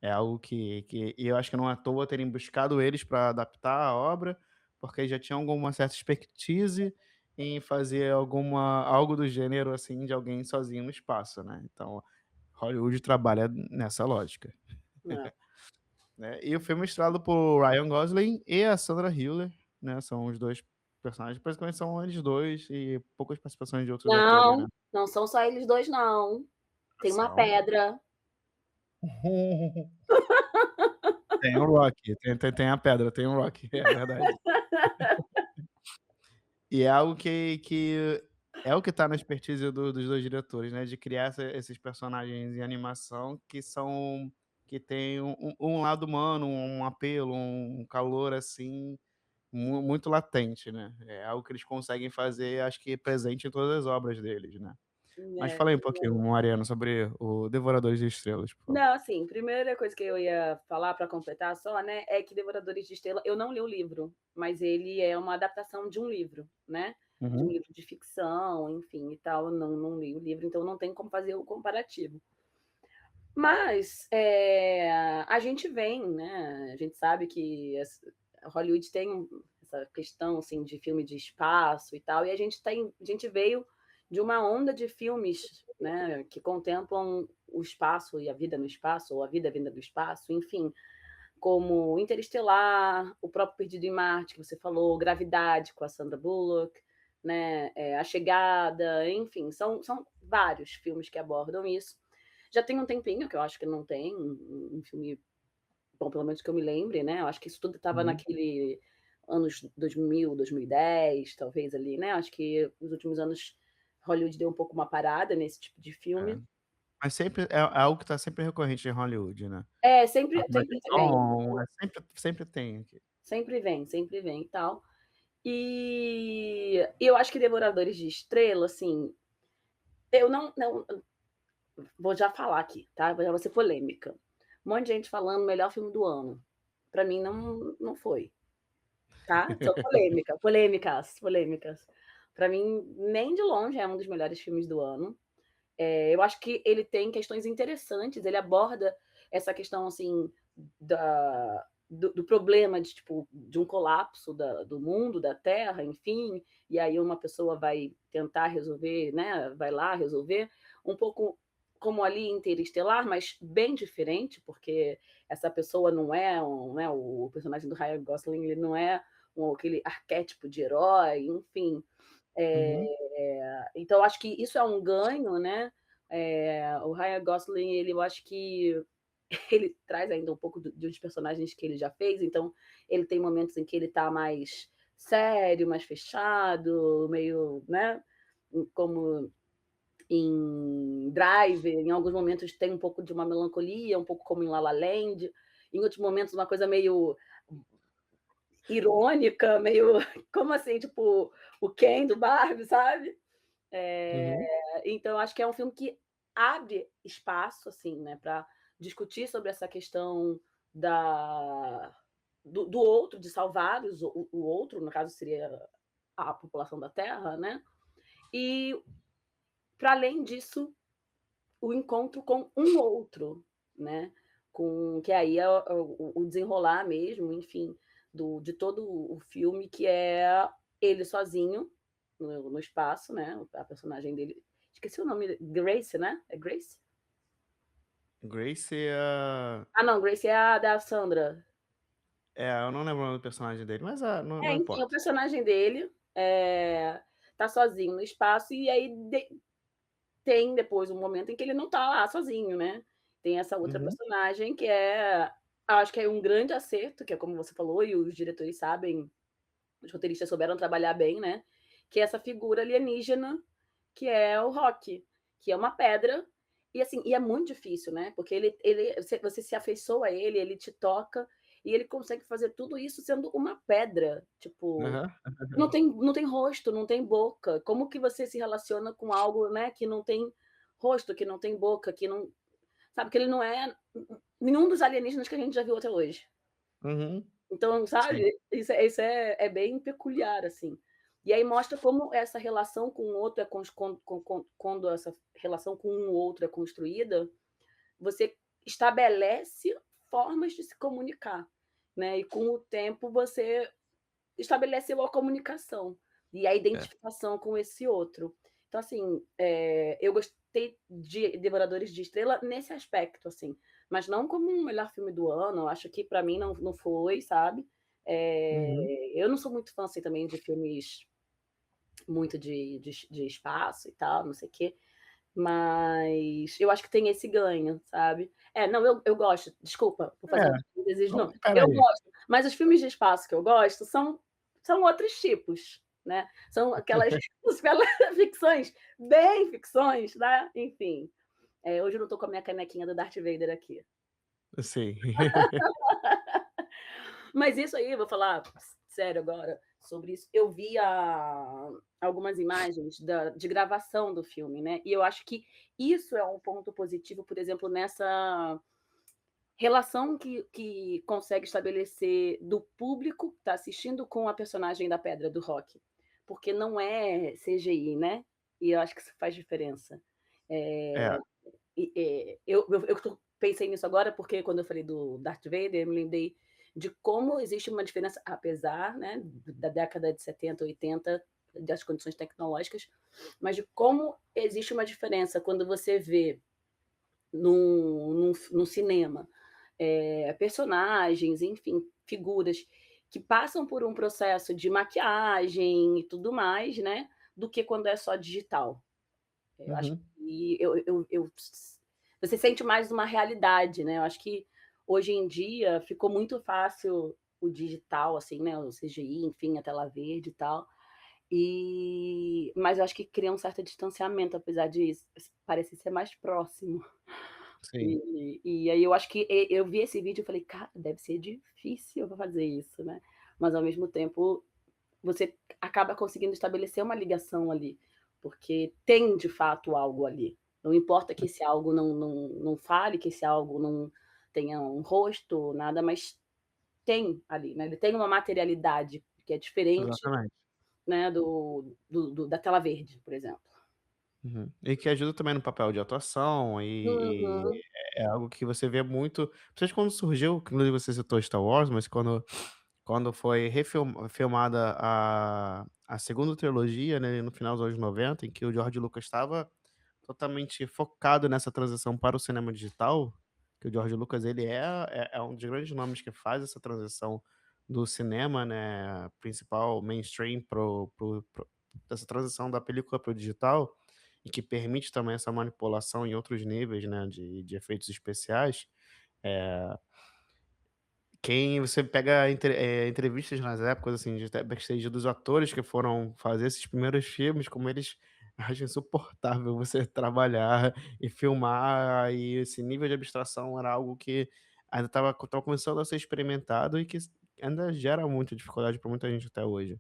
É algo que e eu acho que não é à toa terem buscado eles para adaptar a obra, porque já tinham alguma certa expertise em fazer algo do gênero, assim, de alguém sozinho no espaço, né. Então, Hollywood trabalha nessa lógica,
É.
né. E o filme é estrelado por Ryan Gosling e a Sandra Hüller, né, são os 2 personagens, basicamente são eles 2 e poucas participações de outros atores, né.
Não, não são só eles 2 não. Tem uma
São.
pedra.
Tem o Rock, tem a pedra, tem o Rock, é verdade. E é algo que é o que tá na expertise dos 2 diretores, né, de criar esses personagens em animação que tem um lado humano, um apelo, um calor, assim, muito latente, né. É algo que eles conseguem fazer, acho que presente em todas as obras deles, né. Mas
É.
fala aí um pouquinho, Mariana, sobre o Devoradores de Estrelas, por favor.
Não, assim, primeira coisa que eu ia falar para completar só, né, é que Devoradores de Estrela eu não li o livro, mas ele é uma adaptação de um livro, né, de um
Uhum,
livro de ficção, enfim e tal, eu não li o livro, então não tem como fazer o comparativo. Mas, a gente vem, né, a gente sabe que Hollywood tem essa questão, assim, de filme de espaço e tal, e a gente veio de uma onda de filmes, né, que contemplam o espaço e a vida no espaço, ou a vida vinda do espaço, enfim, como Interestelar, o próprio Perdido em Marte, que você falou, Gravidade, com a Sandra Bullock, né, A Chegada, enfim, são vários filmes que abordam isso. Já tem um tempinho que eu acho que não tem um filme bom, pelo menos que eu me lembre, né, eu acho que isso tudo estava
uhum.
naquele anos 2000, 2010, talvez ali, né, acho que nos últimos anos Hollywood deu um pouco uma parada nesse tipo de
É.
filme.
Mas sempre é algo que tá sempre recorrente em Hollywood, né.
É,
A
sempre
coleta
sempre
de
vem,
som, sempre tem aqui.
sempre vem e tal. E eu acho que Devoradores de Estrela, assim, eu não vou já falar aqui, tá, já vou ser polêmica. Um monte de gente falando melhor filme do ano. Pra mim não foi, tá. Sou polêmica, polêmicas, polêmicas. Pra mim, nem de longe é um dos melhores filmes do ano. Eu acho que ele tem questões interessantes, ele aborda essa questão, assim, do problema de, tipo, de um colapso do mundo, da Terra, enfim, e aí uma pessoa vai tentar resolver, né, vai lá resolver, um pouco como ali Interestelar, mas bem diferente, porque essa pessoa não é né, o personagem do Ryan Gosling, ele não é aquele arquétipo de herói, enfim.
Uhum,
Então acho que isso é um ganho, né, o Ryan Gosling, ele eu acho que ele traz ainda um pouco de uns personagens que ele já fez, então ele tem momentos em que ele está mais sério, mais fechado, meio, né, como em Drive, em alguns momentos tem um pouco de uma melancolia, um pouco como em La La Land, em outros momentos uma coisa meio irônica, meio como assim, tipo, o Ken do Barbie, sabe?
uhum,
Então acho que é um filme que abre espaço, assim, né, para discutir sobre essa questão da do outro, de salvar o outro, no caso seria a população da Terra, né, e para além disso, o encontro com um outro, né, com que aí é o desenrolar mesmo, enfim, de todo o filme, que é ele sozinho no espaço, né, a personagem dele, esqueci o nome, Grace, né, é Grace?
Grace é a
Ah não, Grace é a da Sandra.
eu não lembro o nome do personagem dele, mas, não
Enfim, o
importa.
personagem dele, tá sozinho no espaço e aí tem depois um momento em que ele não tá lá sozinho, né. Tem essa outra
Uhum,
personagem que acho que é um grande acerto, que é como você falou e os diretores sabem, os roteiristas souberam trabalhar bem, né, que é essa figura alienígena, que é o Rock, que é uma pedra, e assim, e é muito difícil, né, porque ele você se afeiçoa a ele, ele te toca, e ele consegue fazer tudo isso sendo uma pedra, tipo,
Aham.
não tem rosto, não tem boca. Como que você se relaciona com algo, né, que não tem rosto, que não tem boca, que não sabe, que ele não é nenhum dos alienígenas que a gente já viu até hoje.
Uhum.
Então,
Sim.
sabe, isso é bem peculiar, assim. E aí mostra como essa relação com o outro é cons quando essa relação com um outro é construída, você estabelece formas de se comunicar, né, e com o tempo você estabeleceu a comunicação e a
É.
identificação com esse outro. Então, assim, eu gostei de Devoradores de Estrela nesse aspecto, assim, mas não como o melhor filme do ano, eu acho que para mim não foi, sabe.
Uhum.
Eu não sou muito fã, assim, também de filmes muito de espaço e tal, não sei o quê, mas eu acho que tem esse ganho, sabe. Não, eu gosto, desculpa, vou fazer
É,
um desejo
não,
não,
espera
eu
aí.
gosto, mas os filmes de espaço que eu gosto são outros tipos, né, são aquelas ficções, bem ficções, né, enfim. Hoje eu não tô com a minha canequinha do Darth Vader aqui.
Sim.
Mas isso aí, vou falar sério agora sobre isso. Eu vi algumas imagens de gravação do filme, né? E eu acho que isso é um ponto positivo, por exemplo, nessa relação que consegue estabelecer do público que está assistindo com a personagem da Pedra, do Rock. Porque não é CGI, né? E eu acho que isso faz diferença.
É.
É, pensei nisso agora, porque quando eu falei do Darth Vader, eu me lembrei de como existe uma diferença, apesar, né, da década de 70, 80, das condições tecnológicas, mas de como existe uma diferença quando você vê num cinema personagens, enfim, figuras que passam por um processo de maquiagem e tudo mais, né, do que quando é só digital. Eu acho
Uhum.
que você sente mais uma realidade, né, eu acho que hoje em dia ficou muito fácil o digital, assim, né, o CGI, enfim, a tela verde e tal, mas eu acho que cria um certo distanciamento, apesar de parecer ser mais próximo.
Sim.
E aí eu acho que eu vi esse vídeo e falei: "Cara, deve ser difícil pra fazer isso, né". Mas ao mesmo tempo, você acaba conseguindo estabelecer uma ligação ali, porque tem de fato algo ali. Não importa que esse algo não fale, que esse algo não tenha um rosto, nada, mas tem ali, né, ele tem uma materialidade que é diferente,
Exatamente.
né, da tela verde, por exemplo.
Uhum. E que ajuda também no papel de atuação, e
Uhum,
é algo que você vê muito, principalmente quando surgiu, que inclusive você citou Star Wars, mas quando foi filmada a segunda trilogia, né, no final dos anos 90, em que o George Lucas estava totalmente focado nessa transição para o cinema digital, que o George Lucas ele é um dos grandes nomes que faz essa transição do cinema, né, principal mainstream pro dessa transição da película para o digital, e que permite também essa manipulação em outros níveis, né, de efeitos especiais. eh Quem você pega entrevistas nas épocas, assim, de até backstage dos atores que foram fazer esses primeiros filmes, como eles acham insuportável você trabalhar e filmar, e esse nível de abstração era algo que ainda estava começando a ser experimentado, e que ainda gera muita dificuldade para muita gente até hoje,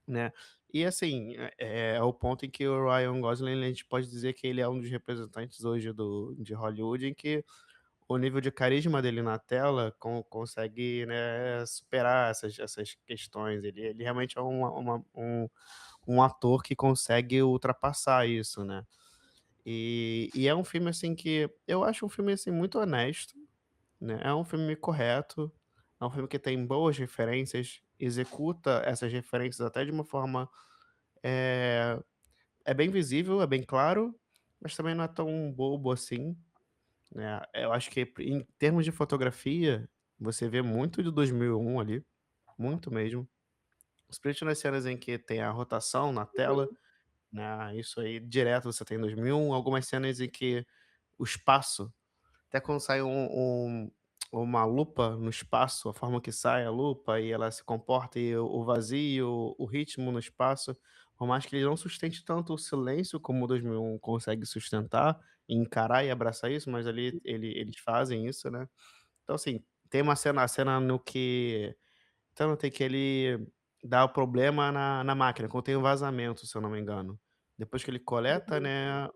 né. E assim, é o ponto em que o Ryan Gosling, a gente pode dizer que ele é um dos representantes hoje de Hollywood, em que o nível de carisma dele na tela consegue, né, superar essas questões. Ele realmente é um ator que consegue ultrapassar isso, né. E é um filme, assim, que eu acho um filme, assim, muito honesto, né, é um filme correto, é um filme que tem boas referências, executa essas referências até de uma forma, eh, é bem visível, é bem claro, mas também não é tão bobo assim. Né, eu acho que em termos de fotografia, você vê muito de 2001 ali, muito mesmo. Principalmente nas cenas em que tem a rotação na tela,
uhum,
né, isso aí direto você tem em 2001, algumas cenas em que o espaço, até quando sai uma lupa no espaço, a forma que sai a lupa e ela se comporta, e o vazio, o ritmo no espaço, por mais que ele não sustente tanto o silêncio como o 2001 consegue sustentar, e encarar e abraçar isso, mas ali eles fazem isso, né. Então assim, tem uma cena, a cena no que então tem que ele dá o problema na máquina, quando tem um vazamento, se eu não me engano. Depois que ele coleta,
Uhum.
né,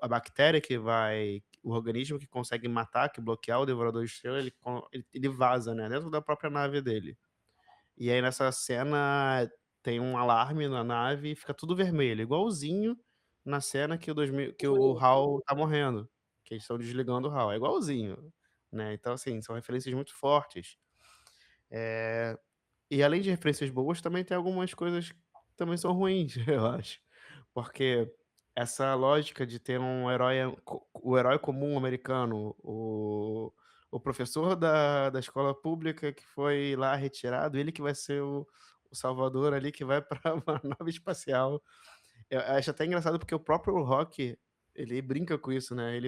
a bactéria que vai o organismo que consegue matar, que bloquear o devorador de estrela, ele vaza, né, dentro da própria nave dele. E aí nessa cena tem um alarme na nave e fica tudo vermelho, igualzinho na cena que
O
o
início.
HAL tá morrendo, que eles estão desligando o HAL, é igualzinho, né. Então, assim, são referências muito fortes. Eh e além de referências boas, também tem algumas coisas que também são ruins, eu acho. Porque essa lógica de ter um herói o herói comum americano, o professor da escola pública que foi lá retirado, ele que vai ser o salvador ali, que vai para uma nave espacial. Eu acho até engraçado porque o próprio Rock, ele brinca com isso, né,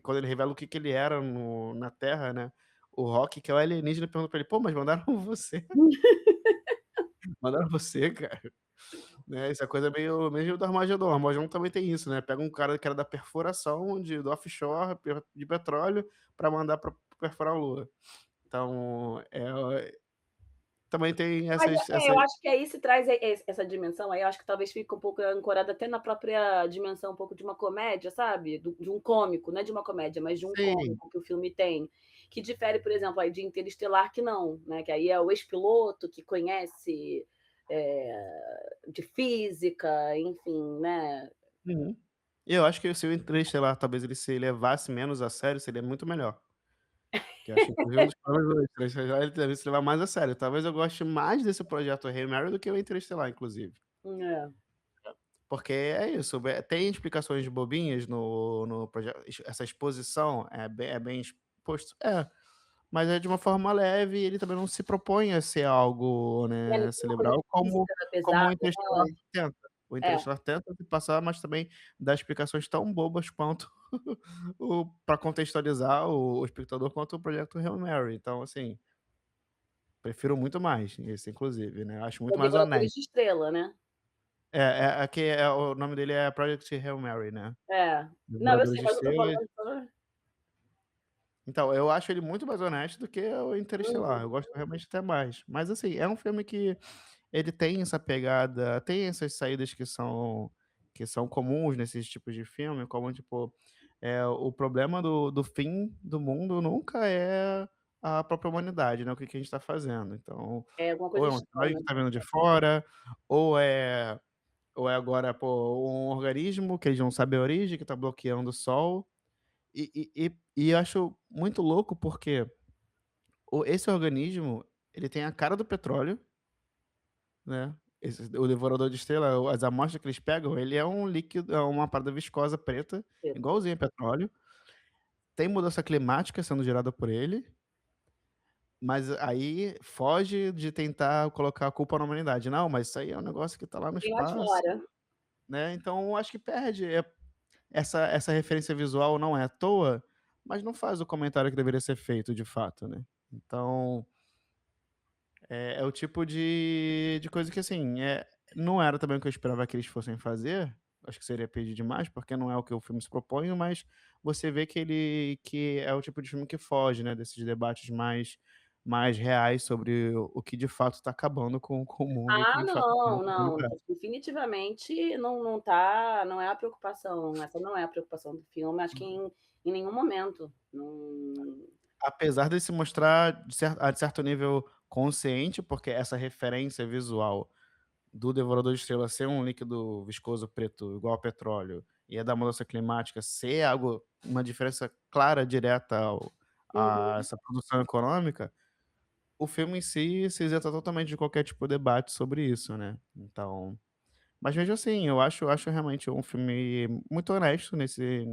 quando ele revela o que que ele era na Terra, né, o Rock, que é o alienígena, pergunta pra ele: "Pô, mas mandaram você, mandaram você, cara", né, essa coisa meio do Armagedon. O Armagedon também tem isso, né, pega um cara que era da perfuração do offshore de petróleo pra mandar pra perfurar a Lua. Então, também tem
Mas
essas
eu acho que aí se traz essa dimensão aí, eu acho que talvez fique um pouco ancorada até na própria dimensão um pouco de uma comédia, sabe, de um cômico, não é de uma comédia, mas de um
sim.
cômico que o filme tem, que difere, por exemplo, aí de Interestelar que não, né, que aí é o ex-piloto que conhece, de física, enfim, né.
Uhum. E eu acho que se o Interestelar talvez ele se levasse menos a sério, seria muito melhor. Que eu acho que inclusive um dos problemas do Interestelar, ele deve se levar mais a sério. Talvez eu goste mais desse projeto Hail Mary do que o Interestelar, inclusive.
É.
Porque é isso, tem explicações bobinhas no projeto, essa exposição é bem exposto, mas é de uma forma leve e ele também não se propõe a ser algo,
É, não
né,
tem uma coisa
cerebral como
física
como
pesada,
o
né,
Interestelar tenta. O
é.
Interestelar tenta se passar, mas também dá explicações tão bobas quanto o pra contextualizar o espectador, quanto o projeto Hail Mary. Então, assim, prefiro muito mais esse inclusive, né, acho
O
muito mais
Devoradores
honesto.
de Estrela, né.
Aqui o nome dele é Project Hail Mary, né,
É. Não, eu
Devoradores
sei,
de
mas eu tô
Estrelas.
falando só.
Então, eu acho ele muito mais honesto do que o
Uhum.
Interestelar, eu gosto realmente até mais. Mas, assim, é um filme que ele tem essa pegada, tem essas saídas que são comuns nesses tipos de filme, como, tipo, o problema do fim do mundo nunca é a própria humanidade, né, o que que a gente tá fazendo. Então,
É alguma
ou
coisa
é um asteroide
estranha,
que tá
né.
vindo de fora, ou é agora, pô, um organismo que eles não sabem a origem, que tá bloqueando o sol. E eu acho muito louco, porque esse organismo, ele tem a cara do petróleo, né, o devorador de estrela, as amostras que eles pegam, ele é um líquido, é uma parada viscosa preta, igualzinho a petróleo, tem mudança climática sendo gerada por ele, mas aí foge de tentar colocar a culpa na humanidade. "Não, mas isso aí é um negócio que tá lá no
Tem lá de
espaço",
fora.
né, então eu acho que perde, essa referência visual não é à toa, mas não faz o comentário que deveria ser feito de fato, né. Então é o tipo de coisa que, assim, não era também o que eu esperava que eles fossem fazer, acho que seria pedir demais, porque não é o que o filme se propõe, mas você vê que é o tipo de filme que foge, né, desses debates mais reais sobre o que de fato está acabando com o mundo e o que
Ah,
de fato tá acabando
não,
com a
não,
humanidade.
definitivamente não é a preocupação, essa não é a preocupação do filme, acho que em nenhum momento, não.
Apesar de se mostrar de certo nível consciente, porque essa referência visual do Devorador de Estrelas ser um líquido viscoso preto igual ao petróleo, e é da mudança climática ser algo, uma diferença clara, direta a
Uhum.
essa produção econômica, o filme em si se isenta totalmente de qualquer tipo de debate sobre isso, né. Então, mas mesmo assim, eu acho realmente um filme muito honesto nesse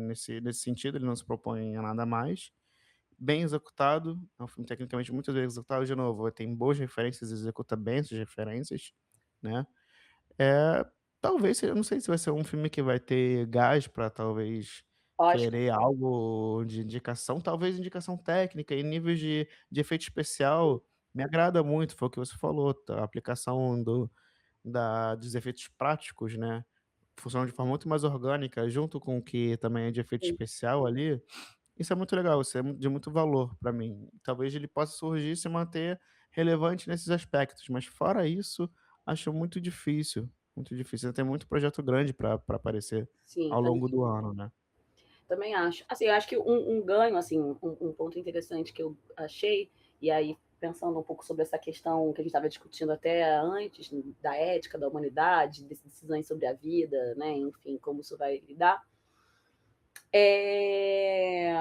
sentido, ele não se propõe a nada mais, bem executado, é um filme tecnicamente muito bem executado, de novo, tem boas referências, executa bem essas referências, né. É, talvez seja, eu não sei se vai ser um filme que vai ter gás pra talvez
Oscar.
querer algo de indicação, talvez indicação técnica em níveis de efeito especial, me agrada muito, foi o que você falou, a aplicação dos efeitos práticos, né, funcionam de forma muito mais orgânica, junto com o que também é de efeito
Sim.
especial ali, Isso é muito legal, isso é de muito valor para mim. Talvez ele possa surgir e se manter relevante nesses aspectos, mas fora isso, acho muito difícil, muito difícil. Tem muito projeto grande para aparecer
Sim,
ao
tá
longo do
difícil.
ano, né.
Também acho. Assim, eu acho que um ganho, assim, um ponto interessante que eu achei, e aí pensando um pouco sobre essa questão que a gente estava discutindo até antes, da ética, da humanidade, decisões sobre a vida, né, enfim, como isso vai lidar, é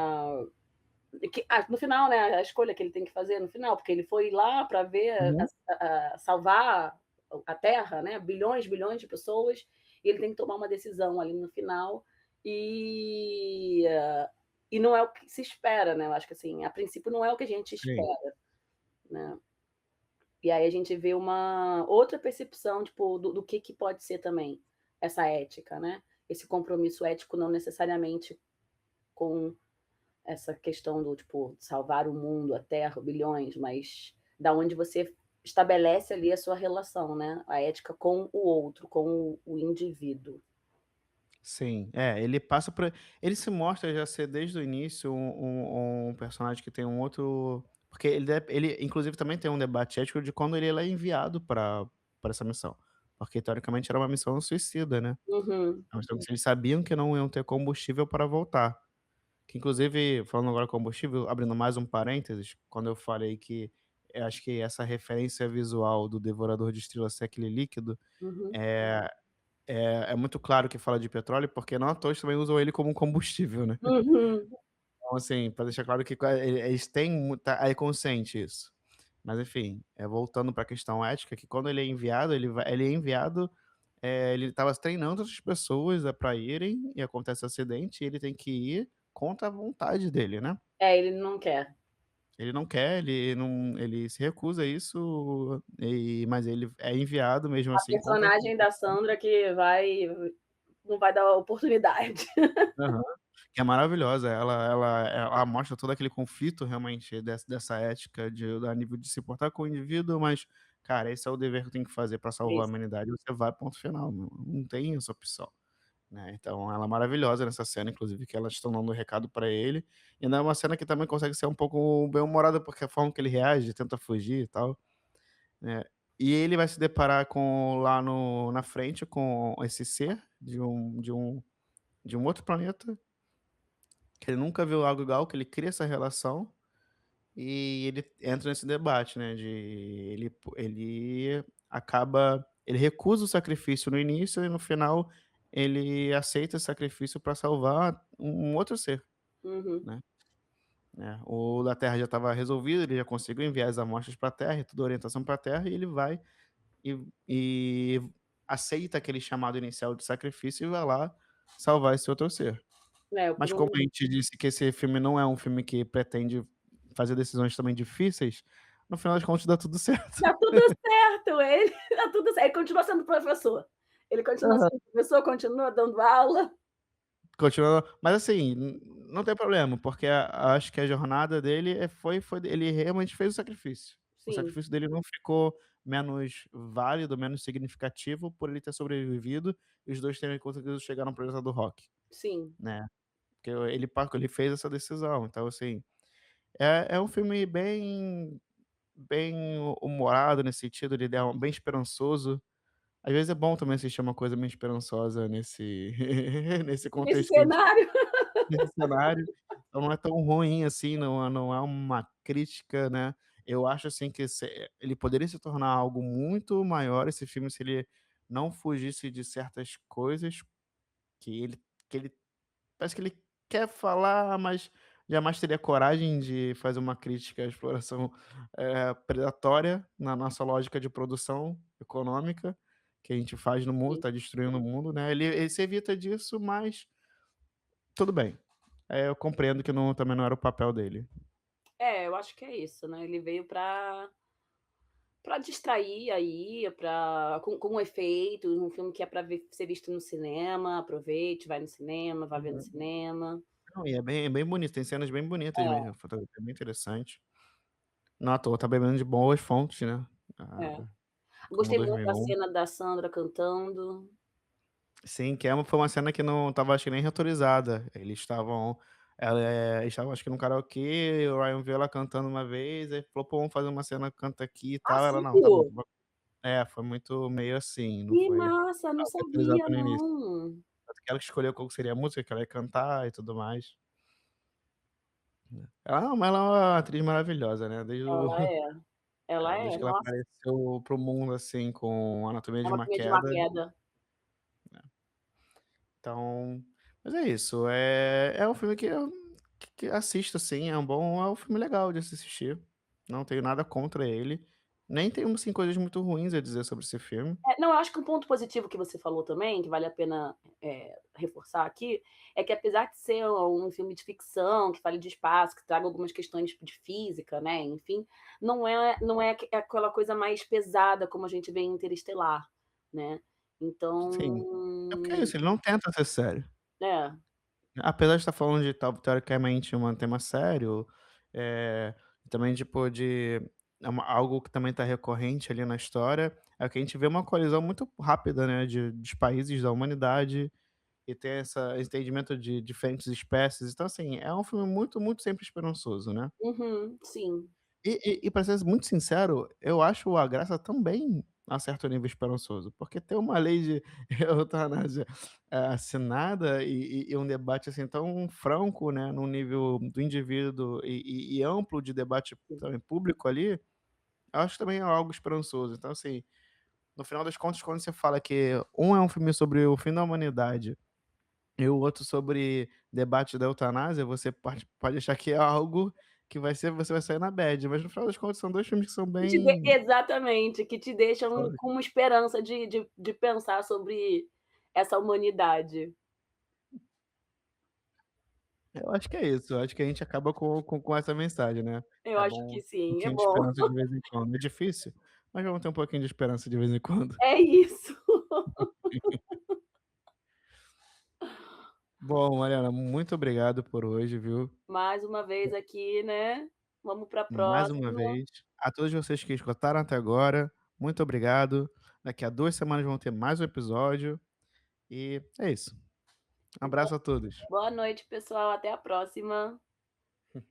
que, no final, né, a escolha que ele tem que fazer no final, porque ele foi lá para ver,
Uhum.
salvar a Terra, né, bilhões, bilhões de pessoas, e ele tem que tomar uma decisão ali no final, e, e não é o que se espera, né? Eu acho que assim, a princípio não é o que a gente
Sim,
espera, né? E aí a gente vê uma outra percepção, tipo, do que pode ser também essa ética, né? Esse compromisso ético não necessariamente com essa questão do, tipo, salvar o mundo, a Terra, bilhões, mas da onde você estabelece ali a sua relação, né? A ética com o outro, com o indivíduo.
sim. É, ele se mostra já ser desde o início um personagem que tem um outro porque ele inclusive também tem um debate ético de quando ele é enviado para essa missão, porque teoricamente era uma missão suicida, né.
Uhum,
É uma missão que eles sabiam que não iam ter combustível para voltar. Que inclusive, falando agora combustível, abrindo mais um parênteses, quando eu falei que eu acho que essa referência visual do Devorador de Estrelas ser aquele líquido,
uhum,
é é muito claro que fala de petróleo, porque não à toa eles também usam ele como combustível, né.
uhum.
Então assim, pra deixar claro que eles têm muita é consciente isso. Mas enfim, voltando pra questão ética, que quando ele é enviado, ele é enviado, ele estava treinando outras pessoas, pra irem, e acontece o acidente, e ele tem que ir contra a vontade dele, né.
É, ele não quer.
Ele não quer, ele se recusa a isso, mas ele é enviado mesmo
A
assim contra a
personagem da Sandra que vai não vai dar oportunidade.
aham. Que é maravilhosa, ela mostra todo aquele conflito realmente dessa ética a nível de se portar com o indivíduo, mas, cara, esse é o dever que eu tenho que fazer pra salvar a
Isso.
humanidade, você vai, ponto final, não tem essa opção, né. Então ela é maravilhosa nessa cena, inclusive, que elas estão dando um recado pra ele, e ainda é uma cena que também consegue ser um pouco bem-humorada, porque a forma que ele reage, tenta fugir e tal. É. E ele vai se deparar com lá no na frente com esse ser de um outro planeta, que ele nunca viu algo igual, que ele cria essa relação, e ele entra nesse debate, né, de ele recusa o sacrifício no início e no final ele aceita esse sacrifício para salvar um outro ser,
Uhum.
né. O da Terra já estava resolvido, ele já conseguiu enviar as amostras pra Terra e toda a orientação pra Terra, e ele vai e aceita aquele chamado inicial de sacrifício e vai lá salvar esse outro ser.
É,
Mas
por
como
um
a gente disse que esse filme não é um filme que pretende fazer decisões também difíceis, no final das contas dá tudo certo.
dá tudo certo, ele dá tudo certo, ele continua sendo professor. Ele continua
Aham.
sendo professor, continua dando aula.
Continua mas assim, não tem problema, porque acho que a jornada dele foi ele realmente fez o sacrifício. O
Sim,
sacrifício dele não ficou menos válido, menos significativo por ele ter sobrevivido e os 2 terem conseguido chegar no planeta do rock,
sim.
né. Porque ele fez essa decisão, então assim, é um filme bem humorado nesse sentido, ele é bem esperançoso. Às vezes é bom também assistir uma coisa meio esperançosa nesse nesse
Nesse
contexto que a gente
cenário.
nesse cenário, então não é tão ruim assim, não é uma crítica, né. Eu acho assim que ele poderia se tornar algo muito maior esse filme se ele não fugisse de certas coisas que ele que ele parece que ele quer falar, mas jamais teria coragem de fazer uma crítica à exploração, predatória na nossa lógica de produção econômica, que a gente faz no mundo,
Sim.
está destruindo o mundo, né. Ele se evita disso, mas tudo bem. Eu compreendo que também não era o papel dele.
É, eu acho que é isso, né, ele veio pra distrair aí, pra com efeitos, um filme que é pra ser visto no cinema, aproveite, vai no cinema, vá ver no
Uhum.
cinema.
Não, e é bem bonito, tem cenas bem bonitas
É,
mesmo, a fotografia é bem interessante. Não à toa, tá bebendo de boas fontes, né,
é.
ah, como
Gostei muito da
2001.
cena da Sandra cantando.
Sim, que foi uma cena que não estava acho que nem reutilizada. Eles estavam, eles estavam acho que num karaokê, o Ryan viu ela cantando uma vez, aí falou: "Pô, vamos fazer uma cena canta aqui e
Ah,
tal", ela: "Não, tá bom".
sério?
Foi muito meio assim, não
Que
foi
massa, não
algo
sabia
eternizado no início.
não.
Tanto que ela que escolheu qual seria a música que ela ia cantar e tudo mais, né. Ela é uma atriz maravilhosa, né,
Ela é, ela
desde
é,
que ela
nossa,
apareceu para o mundo, assim, com Anatomia de uma
Anatomia de uma
Queda,
Queda.
né. Então, mas é isso, é um filme que eu que assisto, assim, é um filme legal de se assistir, não tenho nada contra ele, nem tenho, assim, coisas muito ruins a dizer sobre esse filme.
É, não, eu acho que um ponto positivo que você falou também, que vale a pena, reforçar aqui, é que apesar de ser um filme de ficção, que fale de espaço, que traga algumas questões de física, né, enfim, não é aquela coisa mais pesada como a gente vê em Interestelar, né.
Sim, é porque é
Então
isso, ele não tenta ser sério.
é.
Apesar de estar falando de tal teoricamente um tema sério, também tipo de é uma algo que também está recorrente ali na história, é que a gente vê uma colisão muito rápida, né, de dos países da humanidade, e ter esse entendimento de diferentes espécies, então assim, é um filme muito, muito sempre esperançoso, né.
Uhum, sim.
E pra ser muito sincero, eu acho a graça também a certo nível esperançoso, porque ter uma lei de eutanásia, assinada e um debate, assim, tão franco, né, no nível do indivíduo e amplo de debate também público ali, eu acho também é algo esperançoso. Então, assim, no final das contas, quando você fala que um é um filme sobre o fim da humanidade e o outro sobre debate da eutanásia, você pode achar que é algo que você vai sair na bad, mas no final das contas são 2 filmes que são
Que te dê
bem
exatamente, que te deixam com uma esperança de pensar sobre essa humanidade.
eu acho que é isso, eu acho que a gente acaba com essa mensagem, né.
Eu
É
acho
bom
que
um
sim, é
pouquinho de
bom.
esperança de vez em quando. É difícil, mas vamos ter um pouquinho de esperança de vez em quando.
É isso.
Bom, Mariana, muito obrigado por hoje, viu.
Mais uma vez aqui, né, vamos pra
Mais uma
próxima.
vez. A todos vocês que escutaram até agora, muito obrigado. Daqui a 2 semanas vão ter mais um episódio, e é isso. Um abraço a todos.
Boa noite, pessoal, até a próxima.